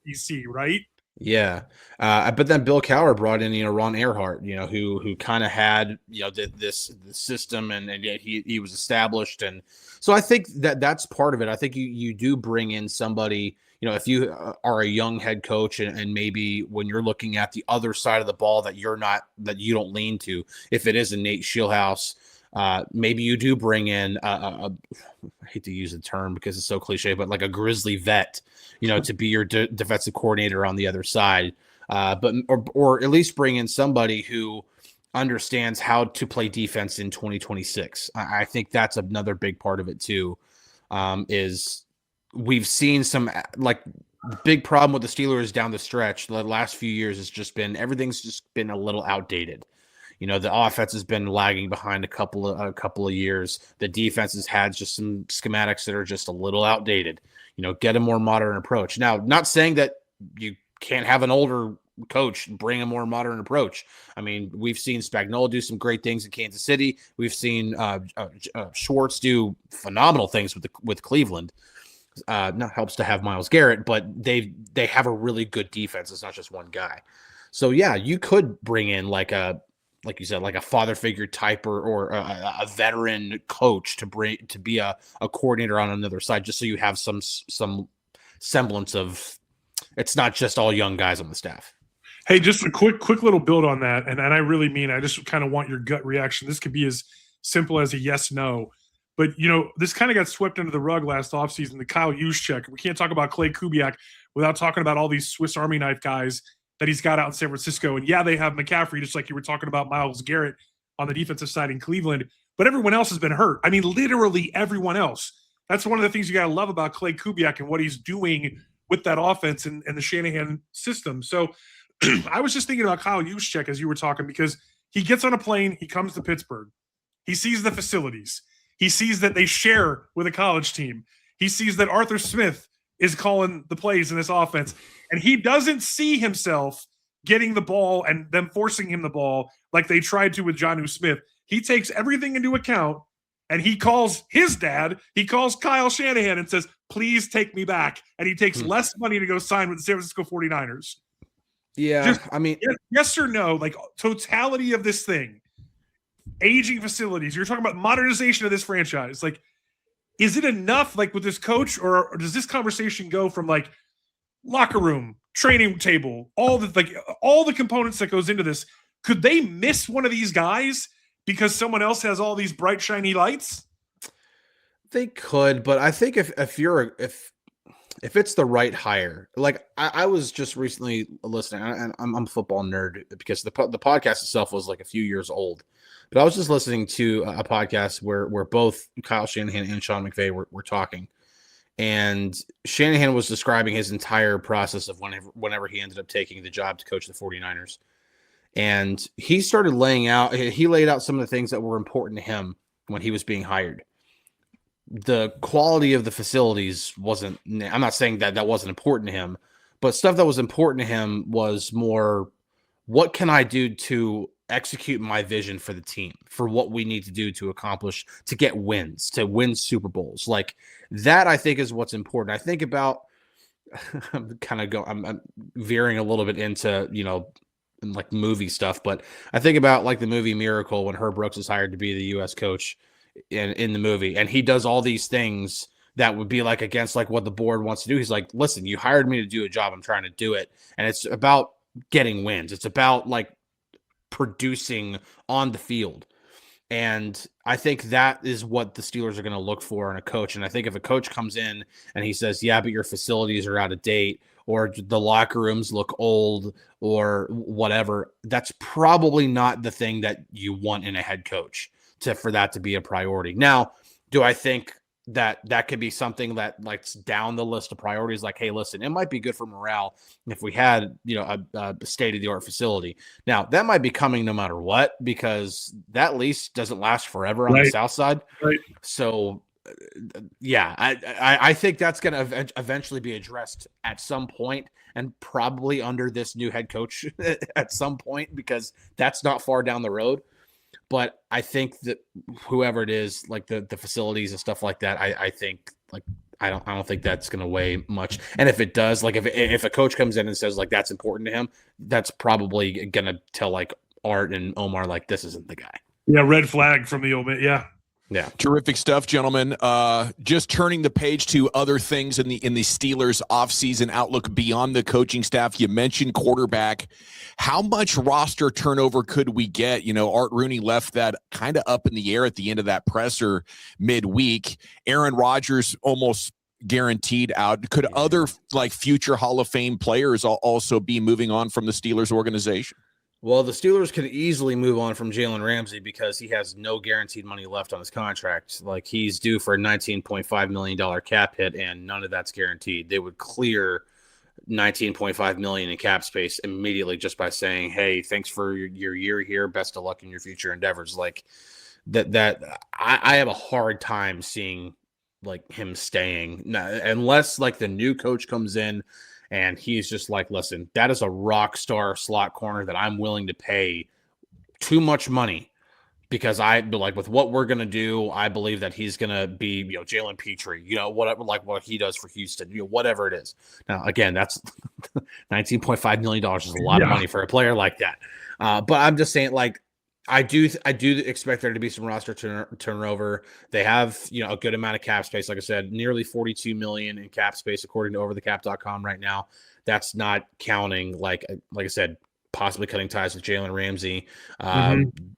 DC," right? Yeah, but then Bill Cowher brought in Ron Earhart, who kind of had this system, and yet he was established, and so I think that's part of it. I think you do bring in somebody. If you are a young head coach and maybe when you're looking at the other side of the ball that you don't lean to, if it is a Nate Shieldhouse, maybe you do bring in I hate to use the term because it's so cliche, but like a grizzly vet, to be your defensive coordinator on the other side, but or at least bring in somebody who understands how to play defense in 2026. I think that's another big part of it too. Is we've seen some like big problem with the Steelers down the stretch. The last few years has just been everything's just been a little outdated. The offense has been lagging behind a couple of years. The defense has had just some schematics that are just a little outdated. Get a more modern approach. Now, not saying that you can't have an older coach bring a more modern approach. I mean, we've seen Spagnuolo do some great things in Kansas City. We've seen Schwartz do phenomenal things with Cleveland. Not helps to have Myles Garrett, but they have a really good defense. It's not just one guy. So yeah, you could bring in like you said, like a father figure type or a veteran coach to be a coordinator on another side, just so you have some semblance of it's not just all young guys on the staff. Hey, just a quick little build on that, and I really mean I just kind of want your gut reaction. This could be as simple as a yes, no. But, this kind of got swept under the rug last offseason, the Kyle Juszczyk. We can't talk about Clay Kubiak without talking about all these Swiss Army knife guys that he's got out in San Francisco. And, yeah, they have McCaffrey, just like you were talking about Myles Garrett on the defensive side in Cleveland. But everyone else has been hurt. I mean, literally everyone else. That's one of the things you got to love about Clay Kubiak and what he's doing with that offense and the Shanahan system. So I was just thinking about Kyle Juszczyk as you were talking, because he gets on a plane, he comes to Pittsburgh. He sees the facilities. He sees that they share with a college team. He sees that Arthur Smith is calling the plays in this offense. And he doesn't see himself getting the ball and them forcing him the ball like they tried to with Jonnu Smith. He takes everything into account, and he calls his dad. He calls Kyle Shanahan and says, please take me back. And he takes less money to go sign with the San Francisco 49ers. Yeah, yes or no, like totality of this thing. Aging facilities. You're talking about modernization of this franchise. Like, is it enough, like with this coach, or does this conversation go from like locker room, training table, all the components that goes into this? Could they miss one of these guys because someone else has all these bright, shiny lights? They could, but I think if it's the right hire, like I was just recently listening, and I'm a football nerd because the podcast itself was like a few years old. But I was just listening to a podcast where both Kyle Shanahan and Sean McVay were talking. And Shanahan was describing his entire process of whenever he ended up taking the job to coach the 49ers. And he started laid out some of the things that were important to him when he was being hired. The quality of the facilities wasn't, I'm not saying that wasn't important to him, but stuff that was important to him was more, what can I do to execute my vision for the team, for what we need to do to accomplish, to get wins, to win Super Bowls. Like that, I think is what's important. I think about, I'm veering a little bit into, like movie stuff, but I think about like the movie Miracle when Herb Brooks is hired to be the U.S. coach in the movie, and he does all these things that would be like against like what the board wants to do. He's like, listen, you hired me to do a job. I'm trying to do it. And it's about getting wins. It's about like producing on the field. And I think that is what the Steelers are going to look for in a coach. And I think if a coach comes in and he says, yeah, but your facilities are out of date, or the locker rooms look old, or whatever, that's probably not the thing that you want in a head coach for that to be a priority. Now, do I think that could be something that like down the list of priorities? Like, hey, listen, it might be good for morale if we had, a state-of-the-art facility. Now, that might be coming no matter what, because that lease doesn't last forever on the South Side. Right. So, yeah, I think that's going to eventually be addressed at some point, and probably under this new head coach at some point, because that's not far down the road. But I think that whoever it is, like the facilities and stuff like that, I think like I don't think that's going to weigh much. And if it does, like if a coach comes in and says like that's important to him, that's probably going to tell like Art and Omar like this isn't the guy. Yeah, red flag from the old man. Yeah. Yeah. Terrific stuff, gentlemen. Just turning the page to other things in the Steelers offseason outlook beyond the coaching staff. You mentioned quarterback. How much roster turnover could we get? Art Rooney left that kind of up in the air at the end of that presser midweek. Aaron Rodgers almost guaranteed out. Could other like future Hall of Fame players also be moving on from the Steelers organization? Well, the Steelers could easily move on from Jalen Ramsey because he has no guaranteed money left on his contract. Like he's due for a $19.5 million cap hit, and none of that's guaranteed. They would clear $19.5 million in cap space immediately just by saying, "Hey, thanks for your year here. Best of luck in your future endeavors." Like that, I have a hard time seeing like him staying unless like the new coach comes in and he's just like, listen, that is a rock star slot corner that I'm willing to pay too much money because I like with what we're going to do, I believe that he's going to be, Jalen Petrie, whatever, like what he does for Houston, whatever it is. Now, again, that's $19.5 million is a lot of money for a player like that. But I'm just saying, like, I do expect there to be some roster turnover. They have, a good amount of cap space. Like I said, nearly $42 million in cap space, according to overthecap.com right now. That's not counting, like I said, possibly cutting ties with Jalen Ramsey.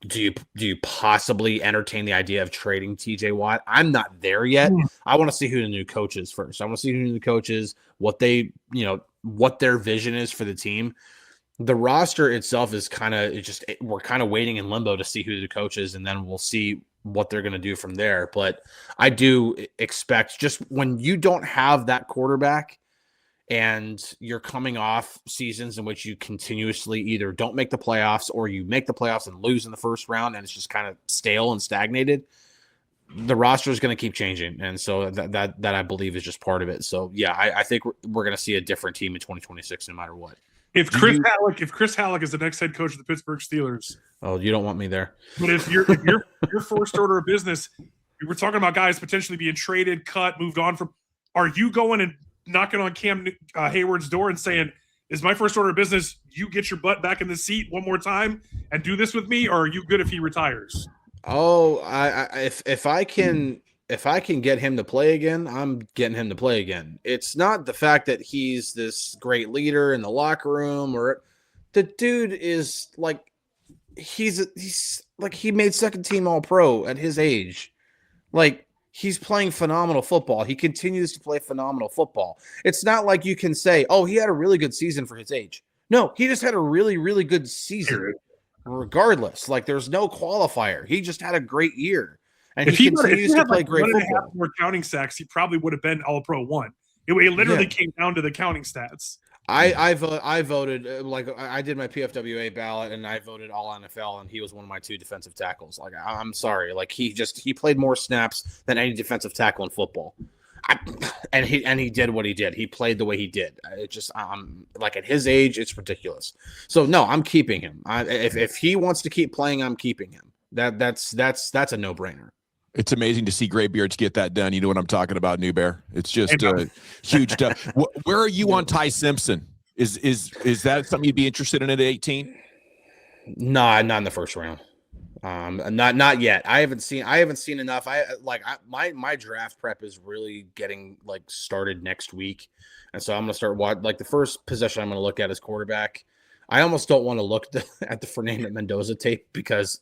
Do you possibly entertain the idea of trading TJ Watt? I'm not there yet. I want to see who the new coach is first. I want to see who the coach is, what they, what their vision is for the team. The roster itself is we're kind of waiting in limbo to see who the coach is, and then we'll see what they're going to do from there. But I do expect, just when you don't have that quarterback and you're coming off seasons in which you continuously either don't make the playoffs or you make the playoffs and lose in the first round and it's just kind of stale and stagnated, the roster is going to keep changing. And so that I believe is just part of it. So yeah, I think we're going to see a different team in 2026 no matter what. If Chris Halicke is the next head coach of the Pittsburgh Steelers. Oh, you don't want me there. But if you're first order of business, we're talking about guys potentially being traded, cut, moved on from. Are you going and knocking on Cam Heyward's door and saying, "Is my first order of business you get your butt back in the seat one more time and do this with me," or are you good if he retires? Oh, if I can get him to play again, I'm getting him to play again. It's not the fact that he's this great leader in the locker room, or the dude is like, he's like, he made second team all pro at his age. Like, he's playing phenomenal football. He continues to play phenomenal football. It's not like you can say, oh, he had a really good season for his age. No, he just had a really, really good season regardless. Like, there's no qualifier. He just had a great year. and if he he continues to had play like great 1.5 football. more counting sacks, he probably would have been All Pro 1. It literally came down to the counting stats. I voted I did my PFWA ballot and I voted All NFL, and he was one of my 2 defensive tackles. Like, I'm sorry, like he played more snaps than any defensive tackle in football. And he did what he did. He played the way he did. It just like at his age, it's ridiculous. So no, I'm keeping him. If he wants to keep playing, I'm keeping him. That's a no-brainer. It's amazing to see graybeards get that done. You know what I'm talking about, New Bear. It's just huge stuff. Where are you on Ty Simpson? Is that something you'd be interested in at 18? Nah, not in the first round. Not yet. I haven't seen enough. My draft prep is really getting like started next week, and so I'm gonna start like the first possession I'm gonna look at is quarterback. I almost don't want to look at the Fernando Mendoza tape because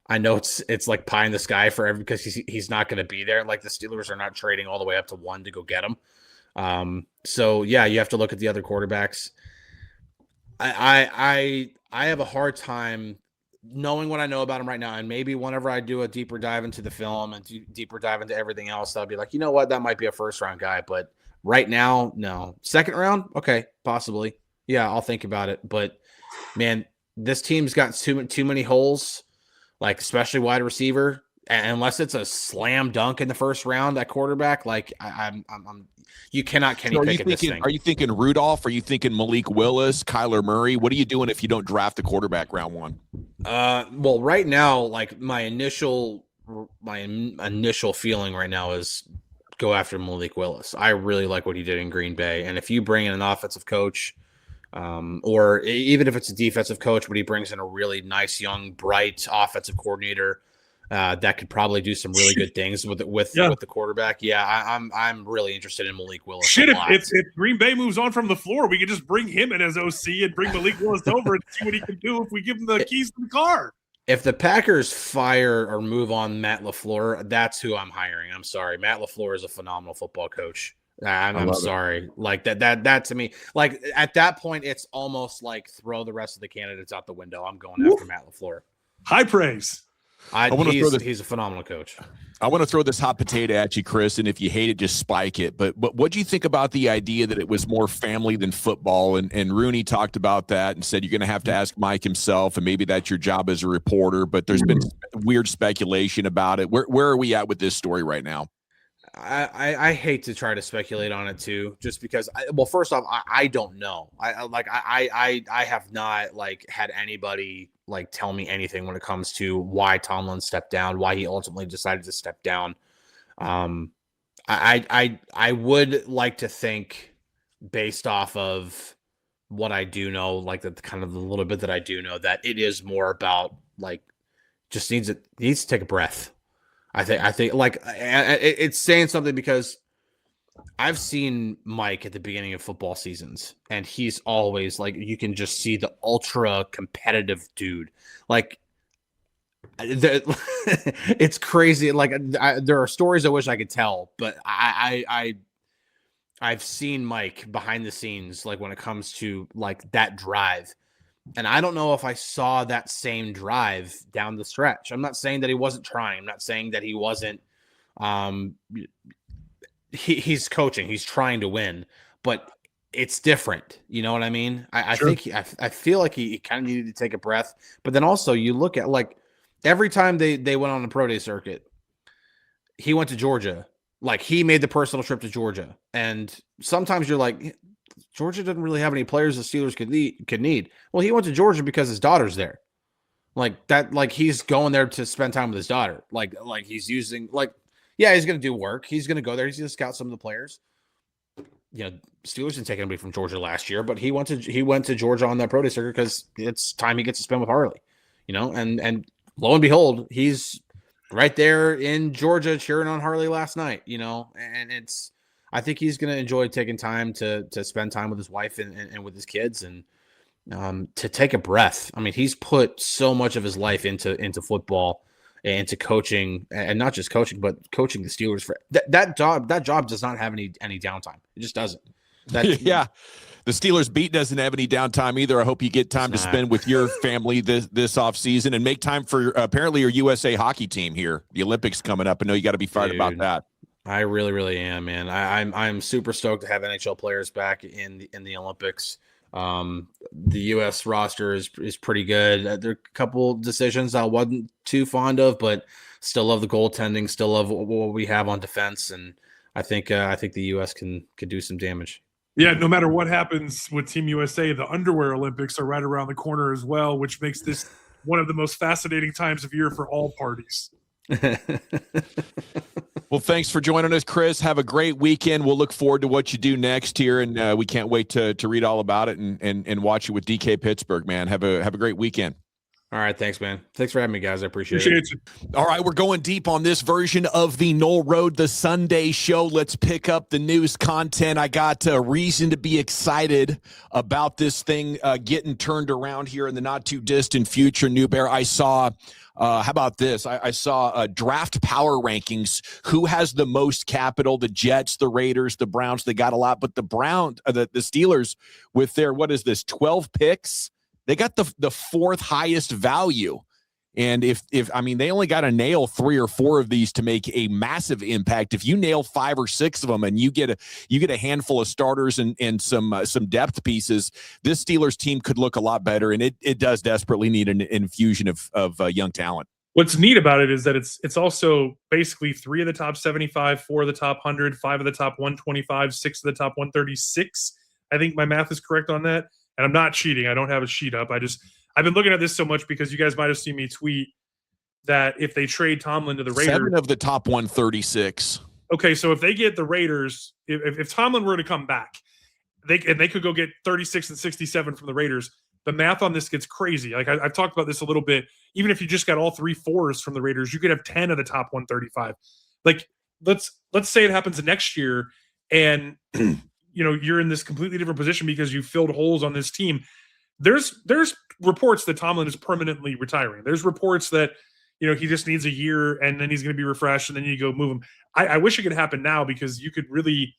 I know it's like pie in the sky because he's not going to be there. Like the Steelers are not trading all the way up to 1 to go get him. So yeah, you have to look at the other quarterbacks. I have a hard time knowing what I know about him right now, and maybe whenever I do a deeper dive into the film and deeper dive into everything else, I'll be like, you know what, that might be a first round guy, but right now, no. Second round, okay, possibly, yeah, I'll think about it. But man, this team's got too many holes. Like especially wide receiver, unless it's a slam dunk in the first round at quarterback. Like you cannot Kenny Pickett this thing. Are you thinking Rudolph? Are you thinking Malik Willis, Kyler Murray? What are you doing if you don't draft the quarterback round 1? Well, right now, like my initial feeling right now is go after Malik Willis. I really like what he did in Green Bay, and if you bring in an offensive coach. Or even if it's a defensive coach, but he brings in a really nice, young, bright offensive coordinator that could probably do some really good things with the quarterback. Yeah, I'm really interested in Malik Willis. Shit, if Green Bay moves on from the floor, we could just bring him in as OC and bring Malik Willis over and see what he can do if we give him the keys to the car. If the Packers fire or move on Matt LaFleur, that's who I'm hiring. I'm sorry, Matt LaFleur is a phenomenal football coach. I'm sorry. Like that to me, like at that point, it's almost like throw the rest of the candidates out the window. I'm going after Matt LaFleur. High praise. He's a phenomenal coach. I want to throw this hot potato at you, Chris, and if you hate it, just spike it. But what do you think about the idea that it was more family than football? And Rooney talked about that and said you're going to have to ask Mike himself, and maybe that's your job as a reporter. But there's been weird speculation about it. Where are we at with this story right now? I hate to try to speculate on it too, just because. First off, I don't know. I have not like had anybody like tell me anything when it comes to why Tomlin stepped down, why he ultimately decided to step down. I would like to think, based off of what I do know, like the kind of the little bit that I do know, that it is more about like just needs to take a breath. I think like it's saying something because I've seen Mike at the beginning of football seasons, and he's always like, you can just see the ultra competitive dude. Like it's crazy. Like there are stories I wish I could tell, but I've seen Mike behind the scenes, like when it comes to like that drive. And I don't know if I saw that same drive down the stretch. I'm not saying that he wasn't trying. I'm not saying that he wasn't. He's coaching. He's trying to win, but it's different. You know what I mean? I think I feel like he kind of needed to take a breath. But then also you look at like every time they went on the pro day circuit, he went to Georgia. Like he made the personal trip to Georgia, and sometimes you're like, Georgia doesn't really have any players the Steelers could need. Well, he went to Georgia because his daughter's there. Like that, like he's going there to spend time with his daughter. Like he's using yeah, he's going to do work. He's going to go there. He's going to scout some of the players. You know, Steelers didn't take anybody from Georgia last year, but he went to Georgia on that pro day circuit because it's time he gets to spend with Harley. You know, and lo and behold, he's right there in Georgia cheering on Harley last night. You know, and I think he's going to enjoy taking time to spend time with his wife and with his kids and to take a breath. I mean, he's put so much of his life into football and to coaching, and not just coaching, but coaching the Steelers. For that job does not have any downtime. It just doesn't. Yeah. The Steelers beat doesn't have any downtime either. I hope you get time to spend with your family this off season and make time for apparently your USA hockey team here. The Olympics coming up. I know you got to be fired about that. I really, really am, man. I'm super stoked to have NHL players back in the Olympics. The U.S. roster is pretty good. There are a couple decisions I wasn't too fond of, but still love the goaltending. Still love what we have on defense, and I think the U.S. can do some damage. Yeah, no matter what happens with Team USA, the underwear Olympics are right around the corner as well, which makes this one of the most fascinating times of year for all parties. Well, thanks for joining us, Chris. Have a great weekend. We'll look forward to what you do next year, and we can't wait to read all about it and watch it with DK Pittsburgh, man. Have a great weekend. All right, thanks, man. Thanks for having me, guys. I appreciate it. All right, we're going deep on this version of the Noll Road, the Sunday show. Let's pick up the news content. I got a reason to be excited about this thing getting turned around here in the not-too-distant future. New Bear, I saw how about this? I saw draft power rankings. Who has the most capital? The Jets, the Raiders, the Browns. They got a lot, but the Steelers with their, 12 picks? They got the fourth highest value. And if I mean, they only got to nail 3 or 4 of these to make a massive impact. If you nail 5 or 6 of them and you get a handful of starters and some depth pieces, this Steelers team could look a lot better. And it does desperately need an infusion of young talent. What's neat about it is that it's also basically 3 of the top 75, 4 of the top 100, 5 of the top 125, 6 of the top 136. I think my math is correct on that. And I'm not cheating. I don't have a sheet up. I've been looking at this so much because you guys might have seen me tweet that if they trade Tomlin to the Raiders, 7 of the top 136. Okay, so if they get the Raiders, if Tomlin were to come back, they could go get 36 and 67 from the Raiders. The math on this gets crazy. Like I've talked about this a little bit. Even if you just got all 3 4s from the Raiders, you could have 10 of the top 135. Like let's say it happens next year, and you're in this completely different position because you filled holes on this team. There's reports that Tomlin is permanently retiring. There's reports that, he just needs a year and then he's going to be refreshed and then you go move him. I wish it could happen now because you could really,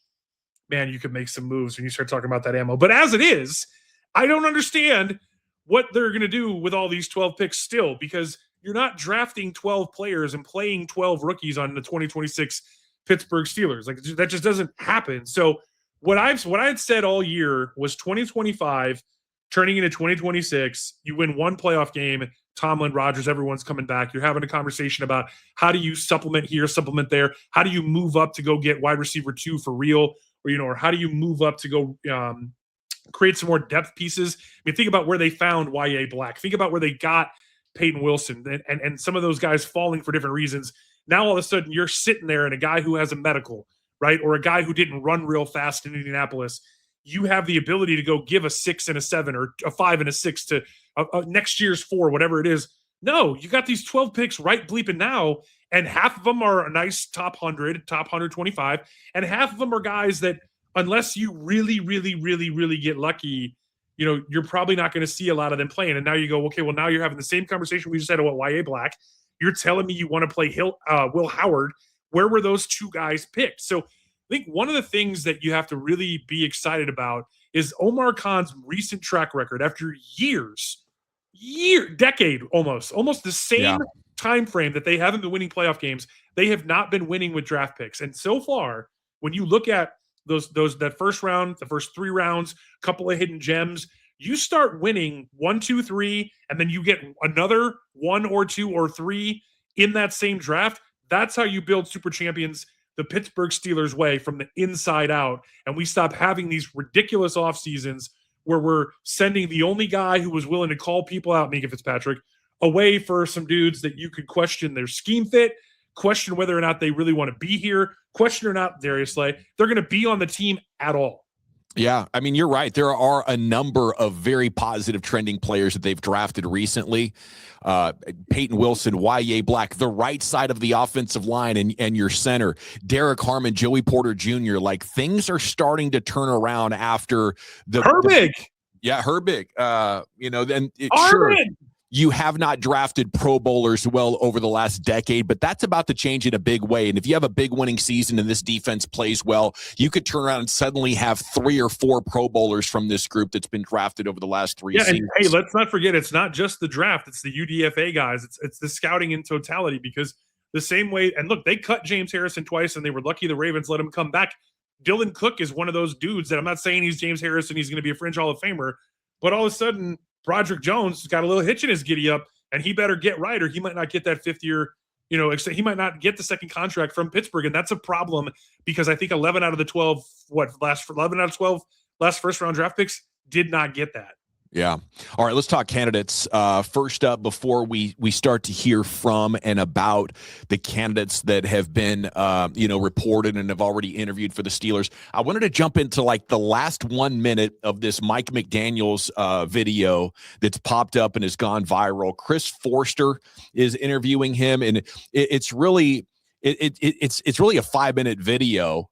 man, you could make some moves when you start talking about that ammo. But as it is, I don't understand what they're going to do with all these 12 picks still, because you're not drafting 12 players and playing 12 rookies on the 2026 Pittsburgh Steelers. Like that just doesn't happen. So what I had said all year was 2025 turning into 2026, you win 1 playoff game, Tomlin, Rodgers, everyone's coming back. You're having a conversation about how do you supplement here, supplement there? How do you move up to go get wide receiver 2 for real? Or how do you move up to go create some more depth pieces? I mean, think about where they found Y.A. Black. Think about where they got Peyton Wilson and some of those guys falling for different reasons. Now, all of a sudden, you're sitting there and a guy who has a medical, right? Or a guy who didn't run real fast in Indianapolis. You have the ability to go give a 6 and a 7 or a 5 and a 6 to next year's 4, whatever it is. No, you got these 12 picks right bleeping now, and half of them are a nice top 100, top 125, and half of them are guys that, unless you really, really, really, really get lucky, you're probably not going to see a lot of them playing. And now you go, okay, well, now you're having the same conversation we just had about Y.A. Black. You're telling me you want to play Will Howard. Where were those 2 guys picked? So I think one of the things that you have to really be excited about is Omar Khan's recent track record after decade almost the same time frame that they haven't been winning playoff games. They have not been winning with draft picks. And so far, when you look at that first round, the first 3 rounds, a couple of hidden gems, you start winning 1, 2, 3, and then you get another 1 or 2 or 3 in that same draft. That's how you build super champions the Pittsburgh Steelers way, from the inside out. And we stop having these ridiculous off seasons where we're sending the only guy who was willing to call people out, Minka Fitzpatrick, away for some dudes that you could question their scheme fit, question whether or not they really want to be here, question or not, Darius Slay, they're going to be on the team at all. Yeah, I mean, you're right. There are a number of very positive trending players that they've drafted recently. Peyton Wilson, Y.A. Black, the right side of the offensive line and your center, Derek Harmon, Joey Porter Jr. Like, things are starting to turn around after the Herbig. Yeah, Herbig. Then Armin! you have not drafted Pro Bowlers well over the last decade, but that's about to change in a big way. And if you have a big winning season and this defense plays well, you could turn around and suddenly have 3 or 4 Pro Bowlers from this group that's been drafted over the last 3 seasons. And hey, let's not forget, it's not just the draft, it's the UDFA guys. It's the scouting in totality, because the same way, and look, they cut James Harrison twice and they were lucky the Ravens let him come back. Dylan Cook is one of those dudes that I'm not saying he's James Harrison, he's going to be a fringe Hall of Famer, but all of a sudden Broderick Jones got a little hitch in his giddy up, and he better get right, or he might not get that 5th year, he might not get the second contract from Pittsburgh. And that's a problem, because I think 11 out of the 12, last first round draft picks did not get that. Yeah. All right, let's talk candidates. First up, before we start to hear from and about the candidates that have been, reported and have already interviewed for the Steelers, I wanted to jump into like the last 1 minute of this Mike McDaniel's video that's popped up and has gone viral. Chris Forster is interviewing him, and it's really a 5-minute video,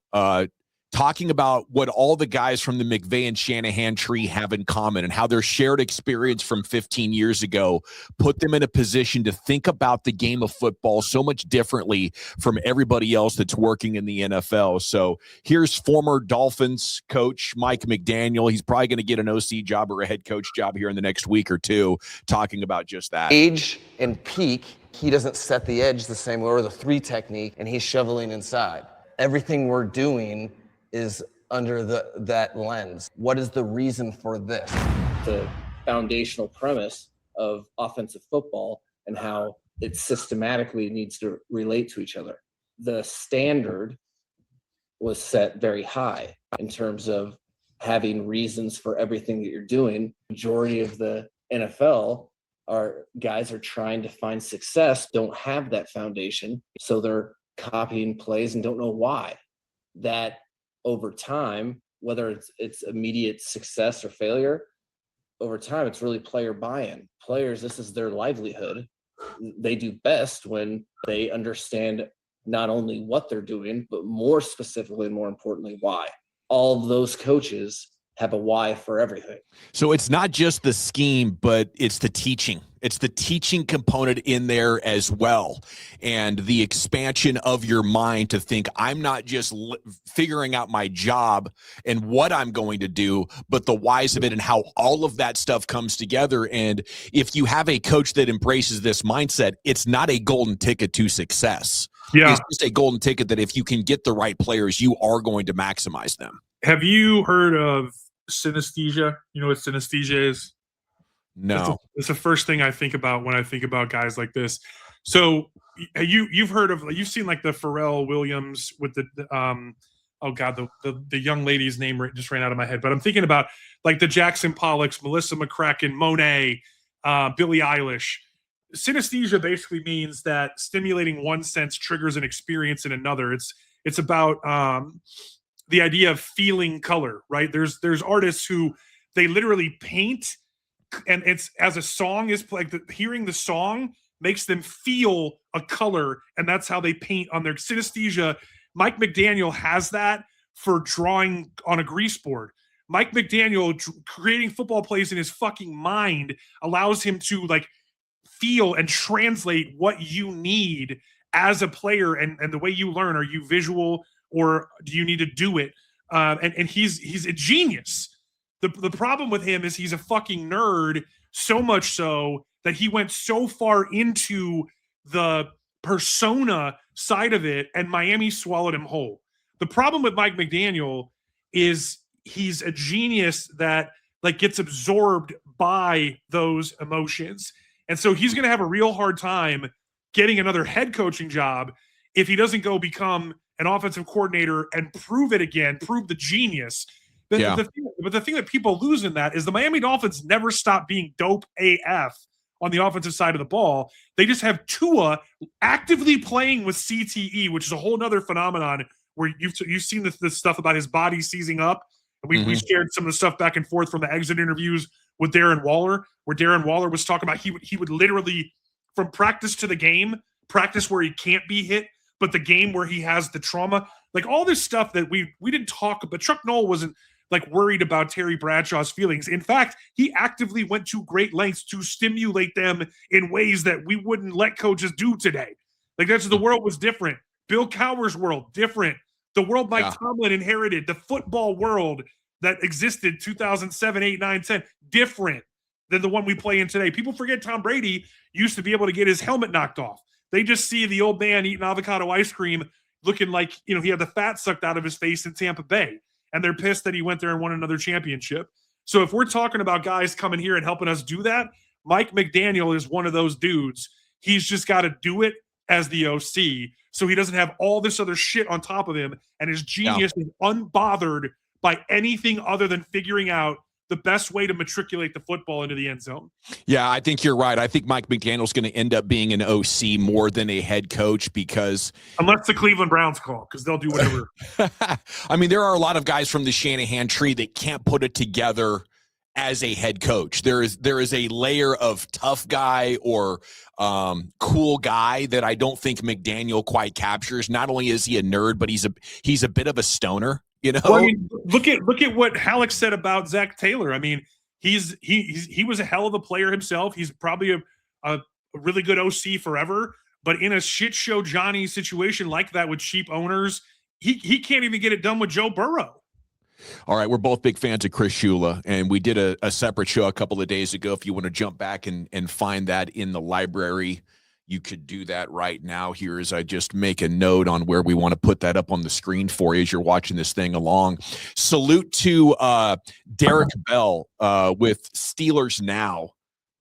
talking about what all the guys from the McVay and Shanahan tree have in common, and how their shared experience from 15 years ago put them in a position to think about the game of football so much differently from everybody else that's working in the NFL. So here's former Dolphins coach Mike McDaniel. He's probably going to get an OC job or a head coach job here in the next week or two, talking about just that. Age and peak, he doesn't set the edge the same way, or the 3 technique, and he's shoveling inside. Everything we're doing is under that lens. What is the reason for this? The foundational premise of offensive football and how it systematically needs to relate to each other. The standard was set very high in terms of having reasons for everything that you're doing. Majority of the NFL guys are trying to find success, don't have that foundation, so they're copying plays and don't know why. That over time, whether it's immediate success or failure, over time, it's really player buy-in. Players, this is their livelihood. They do best when they understand not only what they're doing, but more specifically and more importantly, why. All of those coaches have a why for everything. So it's not just the scheme, but it's the teaching. It's the teaching component in there as well. And the expansion of your mind to think, I'm not just figuring out my job and what I'm going to do, but the whys of it and how all of that stuff comes together. And if you have a coach that embraces this mindset, it's not a golden ticket to success. Yeah. It's just a golden ticket that if you can get the right players, you are going to maximize them. Have you heard of synesthesia? You know what synesthesia is? No. It's the first thing I think about when I think about guys like this. So you've seen like the Pharrell Williams with the the young lady's name just ran out of my head, but I'm thinking about like the Jackson Pollocks, Melissa McCracken, Monet, Billie Eilish. Synesthesia basically means that stimulating one sense triggers an experience in another. It's about the idea of feeling color, right? There's artists who they literally paint, and it's as a song is like hearing the song makes them feel a color, and that's how they paint on their synesthesia. Mike McDaniel has that for drawing on a grease board. Mike McDaniel creating football plays in his fucking mind allows him to like feel and translate what you need as a player, and the way you learn. Are you visual, or do you need to do it? And he's a genius. The problem with him is he's a fucking nerd, so much so that he went so far into the persona side of it, and Miami swallowed him whole. The problem with Mike McDaniel is he's a genius that like gets absorbed by those emotions. And so he's going to have a real hard time getting another head coaching job if he doesn't go become an offensive coordinator and prove it again, prove the genius. But the thing that people lose in that is the Miami Dolphins never stop being dope AF on the offensive side of the ball. They just have Tua actively playing with CTE, which is a whole nother phenomenon where you've seen the stuff about his body seizing up. We shared some of the stuff back and forth from the exit interviews with Darren Waller, where Darren Waller was talking about he would literally, from practice to the game, practice where he can't be hit, but the game where he has the trauma, like all this stuff that we didn't talk about. Chuck Noll wasn't like worried about Terry Bradshaw's feelings. In fact, he actively went to great lengths to stimulate them in ways that we wouldn't let coaches do today. Like that's the world was different. Bill Cowher's world, different. The world Mike Tomlin inherited, the football world that existed 2007, 8, 9, 10, different than the one we play in today. People forget Tom Brady used to be able to get his helmet knocked off. They just see the old man eating avocado ice cream looking like, he had the fat sucked out of his face in Tampa Bay. And they're pissed that he went there and won another championship. So if we're talking about guys coming here and helping us do that, Mike McDaniel is one of those dudes. He's just got to do it as the OC so he doesn't have all this other shit on top of him, and his genius is unbothered by anything other than figuring out the best way to matriculate the football into the end zone. Yeah, I think you're right. I think Mike McDaniel's going to end up being an OC more than a head coach because unless the Cleveland Browns call, because they'll do whatever. I mean, there are a lot of guys from the Shanahan tree that can't put it together as a head coach. There is a layer of tough guy or cool guy that I don't think McDaniel quite captures. Not only is he a nerd, but he's a bit of a stoner. Well, I mean, look at what Halicke said about Zach Taylor. I mean, he was a hell of a player himself. He's probably a really good OC forever. But in a shit show Johnny situation like that with cheap owners, he can't even get it done with Joe Burrow. All right, we're both big fans of Chris Shula, and we did a separate show a couple of days ago. If you want to jump back and find that in the library, you could do that right now. Here as I just make a note on where we want to put that up on the screen for you as you're watching this thing along. Salute to Derek Bell with Steelers Now.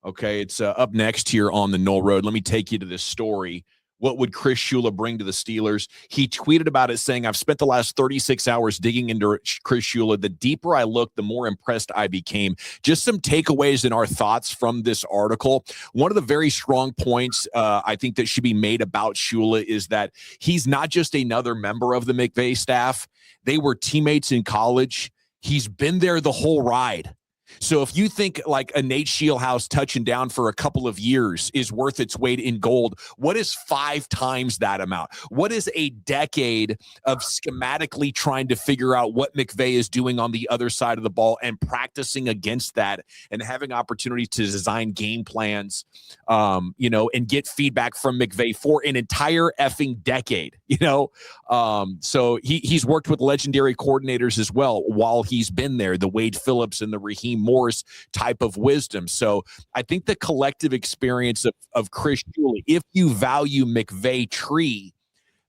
Okay, it's up next here on the Noll Road. Let me take you to this story. What would Chris Shula bring to the Steelers? He tweeted about it saying, I've spent the last 36 hours digging into Chris Shula. The deeper I looked, the more impressed I became. Just some takeaways and our thoughts from this article. One of the very strong points I think that should be made about Shula is that he's not just another member of the McVay staff. They were teammates in college. He's been there the whole ride. So if you think like a Nate Shieldhouse touching down for a couple of years is worth its weight in gold, what is 5 times that amount? What is a decade of schematically trying to figure out what McVay is doing on the other side of the ball and practicing against that and having opportunities to design game plans, and get feedback from McVay for an entire effing decade, So he's worked with legendary coordinators as well while he's been there, the Wade Phillips and the Raheem Morris type of wisdom. So I think the collective experience of Chris Shula, if you value McVay tree,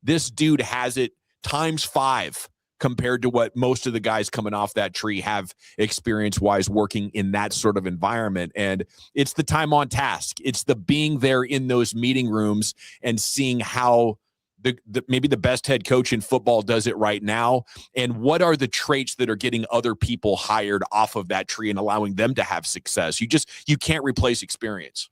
this dude has it times 5 compared to what most of the guys coming off that tree have experience-wise working in that sort of environment. And it's the time on task. It's the being there in those meeting rooms and seeing how maybe the best head coach in football does it right now, and what are the traits that are getting other people hired off of that tree and allowing them to have success. You can't replace experience.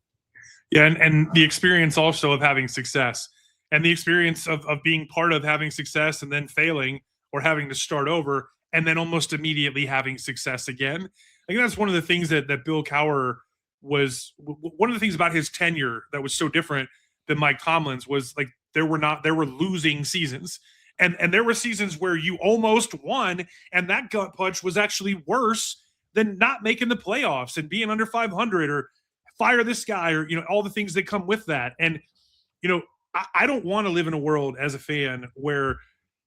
Yeah, and the experience also of having success, and the experience of being part of having success and then failing or having to start over and then almost immediately having success again. I think that's one of the things that Bill Cowher was one of the things about his tenure that was so different than Mike Tomlin's was like there were losing seasons. And there were seasons where you almost won, and that gut punch was actually worse than not making the playoffs and being under 500 or fire this guy or, all the things that come with that. And, I don't want to live in a world as a fan where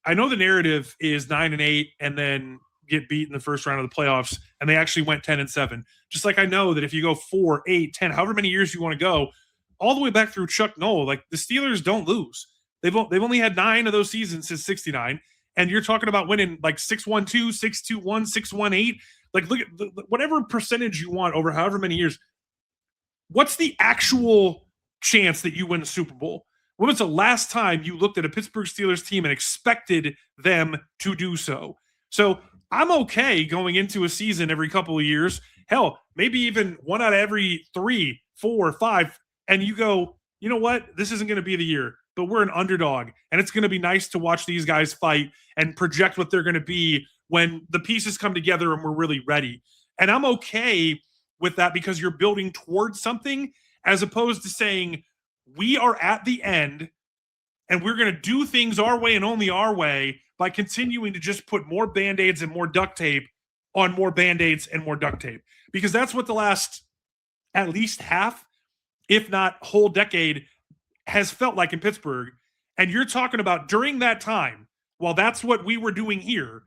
I know the narrative is 9-8 and then get beat in the first round of the playoffs, and they actually went 10-7. Just like I know that if you go 4, 8, 10, however many years you want to go, all the way back through Chuck Noll, like the Steelers don't lose. They've only had 9 of those seasons since '69, and you're talking about winning like 6-1-2, 6-2-1, 6-1-8. Like look at whatever percentage you want over however many years. What's the actual chance that you win the Super Bowl? When was the last time you looked at a Pittsburgh Steelers team and expected them to do so? So I'm okay going into a season every couple of years. Hell, maybe even 1 out of every 3, 4, 5. And you go, you know what? This isn't going to be the year, but we're an underdog. And it's going to be nice to watch these guys fight and project what they're going to be when the pieces come together and we're really ready. And I'm okay with that because you're building towards something as opposed to saying we are at the end and we're going to do things our way and only our way by continuing to just put more Band-Aids and more duct tape on more Band-Aids and more duct tape, because that's what the last at least half, if not whole decade, has felt like in Pittsburgh. And you're talking about during that time, while that's what we were doing here,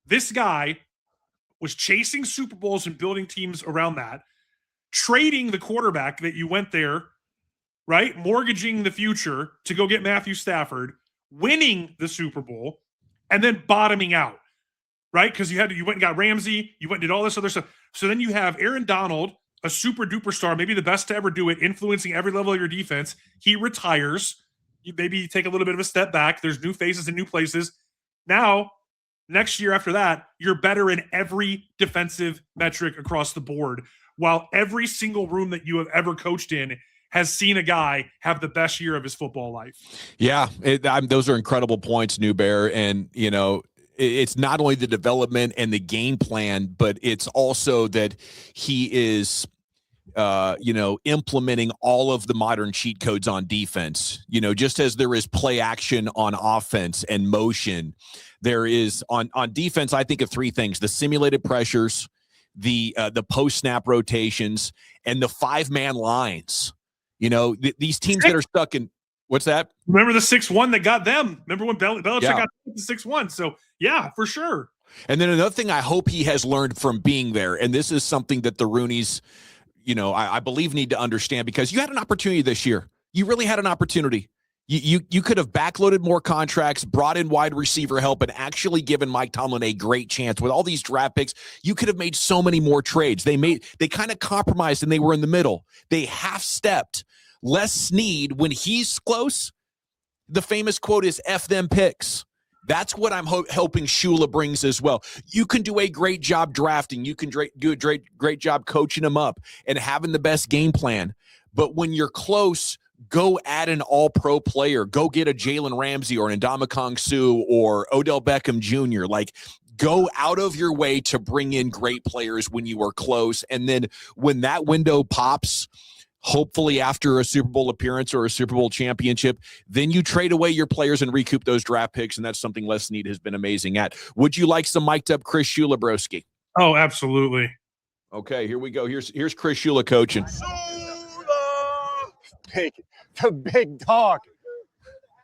this guy was chasing Super Bowls and building teams around that, trading the quarterback that you went there, right? Mortgaging the future to go get Matthew Stafford, winning the Super Bowl, and then bottoming out, right? Because you went and got Ramsey, you went and did all this other stuff. So then you have Aaron Donald, a super duper star, maybe the best to ever do it, influencing every level of your defense. He retires. You maybe take a little bit of a step back. There's new faces in new places. Now, next year after that, you're better in every defensive metric across the board, while every single room that you have ever coached in has seen a guy have the best year of his football life. Yeah, those are incredible points, New Bear. And, it's not only the development and the game plan, but it's also that he is implementing all of the modern cheat codes on defense. Just as there is play action on offense and motion, there is on defense. I think of three things: the simulated pressures, the post snap rotations, and the 5-man lines. These teams that are stuck in what's that? Remember the 6-1 that got them? Remember when Belichick got the 6-1? So yeah, for sure. And then another thing I hope he has learned from being there, and this is something that the Rooneys, I believe need to understand, because you had an opportunity this year. You really had an opportunity. You could have backloaded more contracts, brought in wide receiver help, and actually given Mike Tomlin a great chance. With all these draft picks, you could have made so many more trades. They kind of compromised, and they were in the middle. They half-stepped. Les Snead, when he's close, the famous quote is F them picks. That's what I'm hoping Shula brings as well. You can do a great job drafting. You can do a great job coaching them up and having the best game plan. But when you're close, go add an all-pro player. Go get a Jalen Ramsey or an Ndamukong Suh or Odell Beckham Jr. Go out of your way to bring in great players when you are close. And then when that window pops, hopefully after a Super Bowl appearance or a Super Bowl championship, then you trade away your players and recoup those draft picks, and that's something Les Snead has been amazing at. Would you like some mic'd up Chris Shula, broski? Oh, absolutely. Okay, here we go. Here's Chris Shula coaching. The big dog.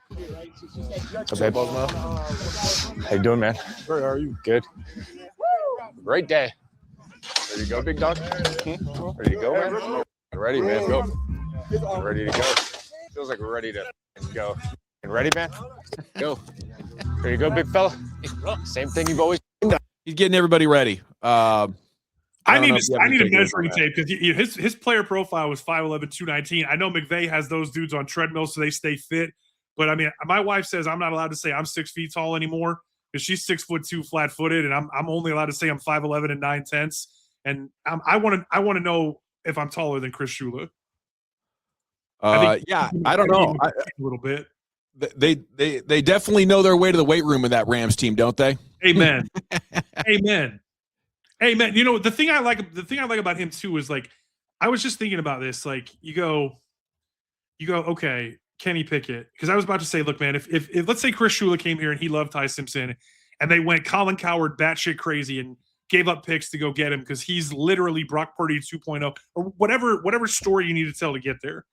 What's up, Mo? How you doing, man? Where are you? Good. Great day. Ready to go, big dog? Ready to go, man? Ready, man. Go. Ready to go. Feels like we're ready to go. And ready, man? Go. Ready to go, big fella? Same thing you've always done. He's getting everybody ready. I need a measuring tape, because his player profile was 5'11", 219. I know McVay has those dudes on treadmills so they stay fit. But I mean, my wife says I'm not allowed to say I'm 6 feet tall anymore, because she's 6'2", flat-footed, and I'm only allowed to say I'm 5'11" and 9/10. And I want to know if I'm taller than Chris Shula. I don't know. A little bit. They definitely know their way to the weight room of that Rams team, don't they? Amen. Amen. The thing I like about him too is, I was just thinking about this. You go, okay, Kenny Pickett, because I was about to say, look, man, if let's say Chris Shula came here and he loved Ty Simpson, and they went Colin Cowherd batshit crazy and gave up picks to go get him because he's literally Brock Purdy 2.0, or whatever story you need to tell to get there.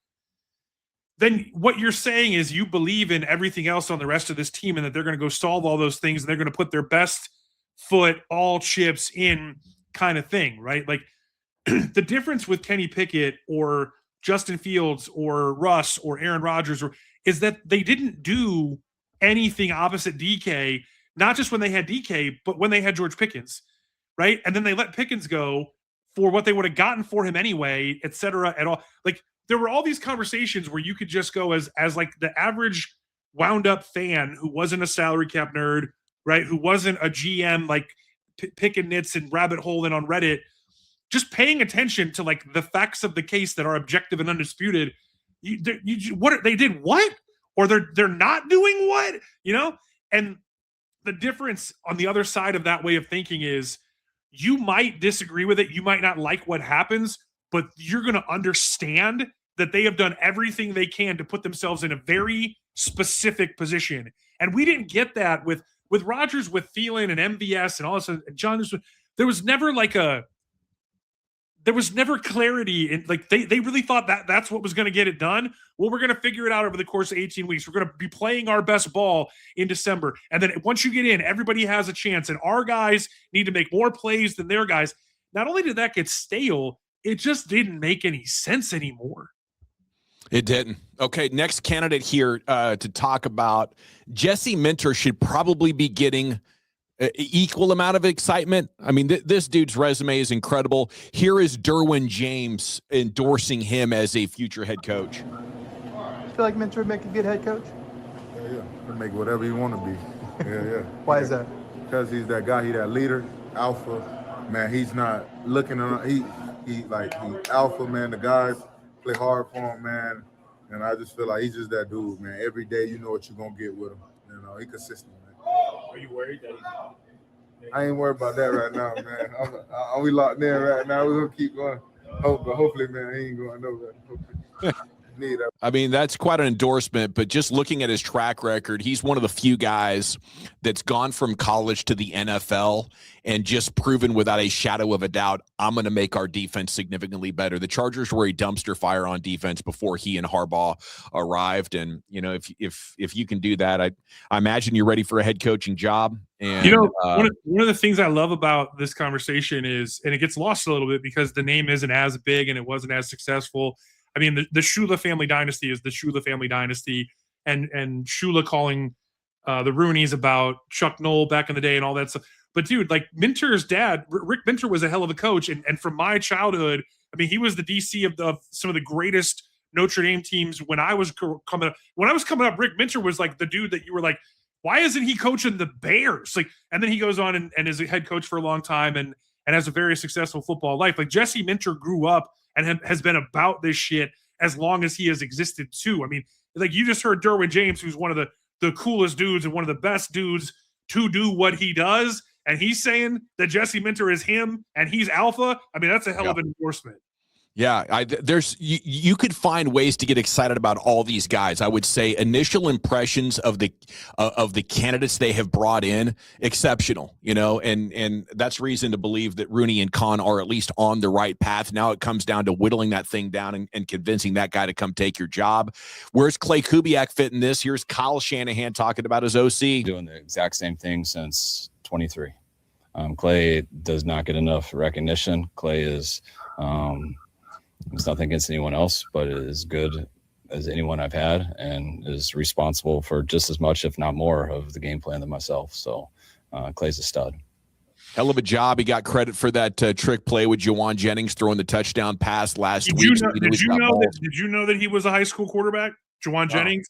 Then what you're saying is you believe in everything else on the rest of this team, and that they're going to go solve all those things, and they're going to put their best foot, all chips in, kind of thing, right? The difference with Kenny Pickett or Justin Fields or Russ or Aaron Rodgers is that they didn't do anything opposite DK, not just when they had DK, but when they had George Pickens. Right. And then they let Pickens go for what they would have gotten for him anyway, et cetera, at all. There were all these conversations where you could just go as the average wound up fan who wasn't a salary cap nerd, right? Who wasn't a GM, picking nits and rabbit holing on Reddit, just paying attention to the facts of the case that are objective and undisputed. They did what? Or they're not doing what? And the difference on the other side of that way of thinking is, you might disagree with it. You might not like what happens, but you're going to understand that they have done everything they can to put themselves in a very specific position. And we didn't get that with Rodgers, with Thielen and MVS and all this. And John, there was never clarity in, like, they really thought that that's what was going to get it done. Well, we're going to figure it out over the course of 18 weeks. We're going to be playing our best ball in December. And then once you get in, everybody has a chance. And our guys need to make more plays than their guys. Not only did that get stale, it just didn't make any sense anymore. It didn't. Okay, next candidate here to talk about. Jesse Minter should probably be getting equal amount of excitement. I mean, this dude's resume is incredible. Here is Derwin James endorsing him as a future head coach. You feel like Minter would make a good head coach? Yeah. He'll make whatever you want to be. Yeah. Why is that? Because he's that guy. He's that leader, alpha. Man, he's not looking on. He's alpha, man. The guys play hard for him, man. And I just feel like he's just that dude, man. Every day you know what you're going to get with him. You know, he's consistent, man. Are you worried that I ain't worried about that right now, man. We locked in right now. We're going to keep going. Hopefully, man, he ain't going nowhere. Need that. I mean, that's quite an endorsement, but just looking at his track record, he's one of the few guys that's gone from college to the NFL and just proven without a shadow of a doubt, I'm going to make our defense significantly better. The Chargers were a dumpster fire on defense before he and Harbaugh arrived. And, you know, if you can do that, I imagine you're ready for a head coaching job. And, you know, one of the things I love about this conversation is, and it gets lost a little bit because the name isn't as big and it wasn't as successful. I mean, the Shula family dynasty is the Shula family dynasty, and Shula calling the Rooneys about Chuck Noll back in the day and all that stuff. But dude, like Minter's dad, Rick Minter, was a hell of a coach, and from my childhood, I mean, he was the DC of some of the greatest Notre Dame teams when I was coming up. When I was coming up, Rick Minter was like the dude that you were like, why isn't he coaching the Bears? Like, and then he goes on and is a head coach for a long time and has a very successful football life. Like Jesse Minter grew up and has been about this shit as long as he has existed too. I mean, like you just heard Derwin James, who's one of the coolest dudes and one of the best dudes to do what he does. And he's saying that Jesse Minter is him and he's alpha. I mean, that's a hell of an endorsement. Yeah, you could find ways to get excited about all these guys. I would say initial impressions of the candidates they have brought in, exceptional, you know, and that's reason to believe that Rooney and Khan are at least on the right path. Now it comes down to whittling that thing down and convincing that guy to come take your job. Where's Clay Kubiak fit in this? Here's Kyle Shanahan talking about his OC. Doing the exact same thing since 23. Clay does not get enough recognition. Clay is it's nothing against anyone else, but is as good as anyone I've had and is responsible for just as much, if not more, of the game plan than myself. So Clay's a stud. Hell of a job. He got credit for that trick play with Juwan Jennings throwing the touchdown pass last week. Did you know that he was a high school quarterback, Juwan Jennings?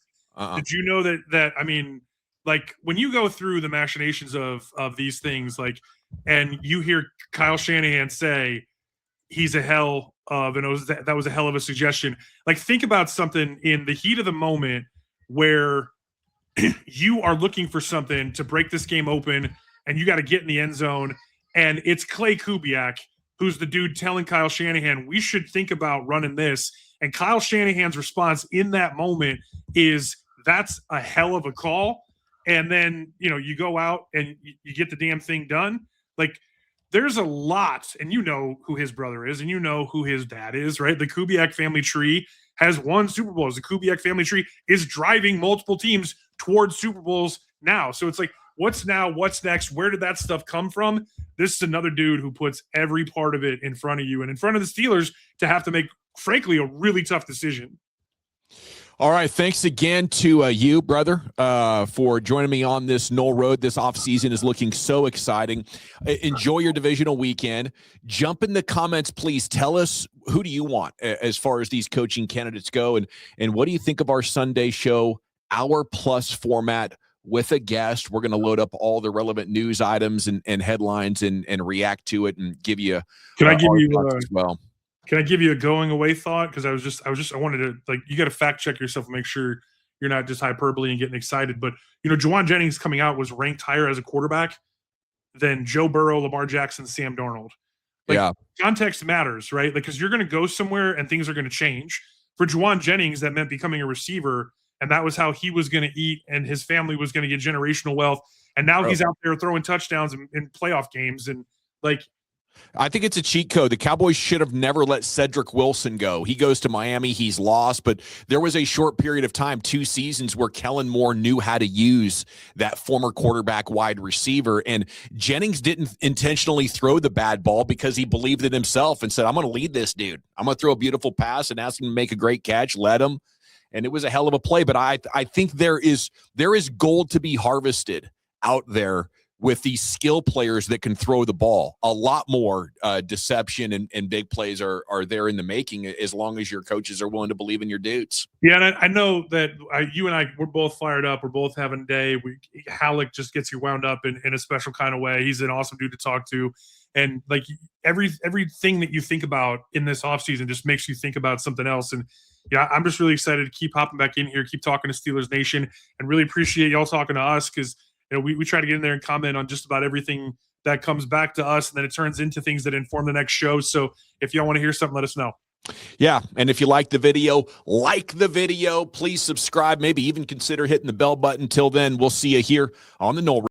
Did you know that, I mean, like when you go through the machinations of these things, like, and you hear Kyle Shanahan say he's a hell of, and that was a hell of a suggestion. Like, think about something in the heat of the moment where you are looking for something to break this game open and you got to get in the end zone. And it's Clay Kubiak, who's the dude telling Kyle Shanahan, we should think about running this. And Kyle Shanahan's response in that moment is, that's a hell of a call. And then, you know, you go out and you get the damn thing done. Like, there's a lot, and you know who his brother is, and you know who his dad is, right? The Kubiak family tree has won Super Bowls. The Kubiak family tree is driving multiple teams towards Super Bowls now. So it's like, what's now? What's next? Where did that stuff come from? This is another dude who puts every part of it in front of you and in front of the Steelers to have to make, frankly, a really tough decision. All right. Thanks again to you, brother, for joining me on this Noll Road. This offseason is looking so exciting. Enjoy your divisional weekend. Jump in the comments, please. Tell us, who do you want as far as these coaching candidates go? And what do you think of our Sunday show, hour plus format with a guest? We're going to load up all the relevant news items and headlines and react to it and give you Can I give you as well. Can I give you a going away thought? Because I wanted to, like, you got to fact check yourself and make sure you're not just hyperbole and getting excited. But, you know, Juwan Jennings coming out was ranked higher as a quarterback than Joe Burrow, Lamar Jackson, Sam Darnold. Like, yeah. Context matters, right? Like, because you're going to go somewhere and things are going to change. For Juwan Jennings, that meant becoming a receiver, and that was how he was going to eat, and his family was going to get generational wealth. And now he's out there throwing touchdowns in playoff games. And, like, I think it's a cheat code. The Cowboys should have never let Cedric Wilson go. He goes to Miami. He's lost, but there was a short period of time, 2 seasons, where Kellen Moore knew how to use that former quarterback wide receiver. And Jennings didn't intentionally throw the bad ball because he believed in himself and said, I'm going to lead this dude. I'm going to throw a beautiful pass and ask him to make a great catch. Let him. And it was a hell of a play. But I think there is gold to be harvested out there with these skill players that can throw the ball. A lot more deception and big plays are there in the making, as long as your coaches are willing to believe in your dudes. Yeah, and I know that you and I, we're both fired up. We're both having a day. Halicke just gets you wound up in a special kind of way. He's an awesome dude to talk to. And like everything that you think about in this offseason just makes you think about something else. And yeah, I'm just really excited to keep hopping back in here, keep talking to Steelers Nation, and really appreciate y'all talking to us, because we try to get in there and comment on just about everything that comes back to us, and then it turns into things that inform the next show. So if y'all want to hear something, let us know. Yeah, and if you like the video, please subscribe, maybe even consider hitting the bell button. Till then, we'll see you here on the Noll Road.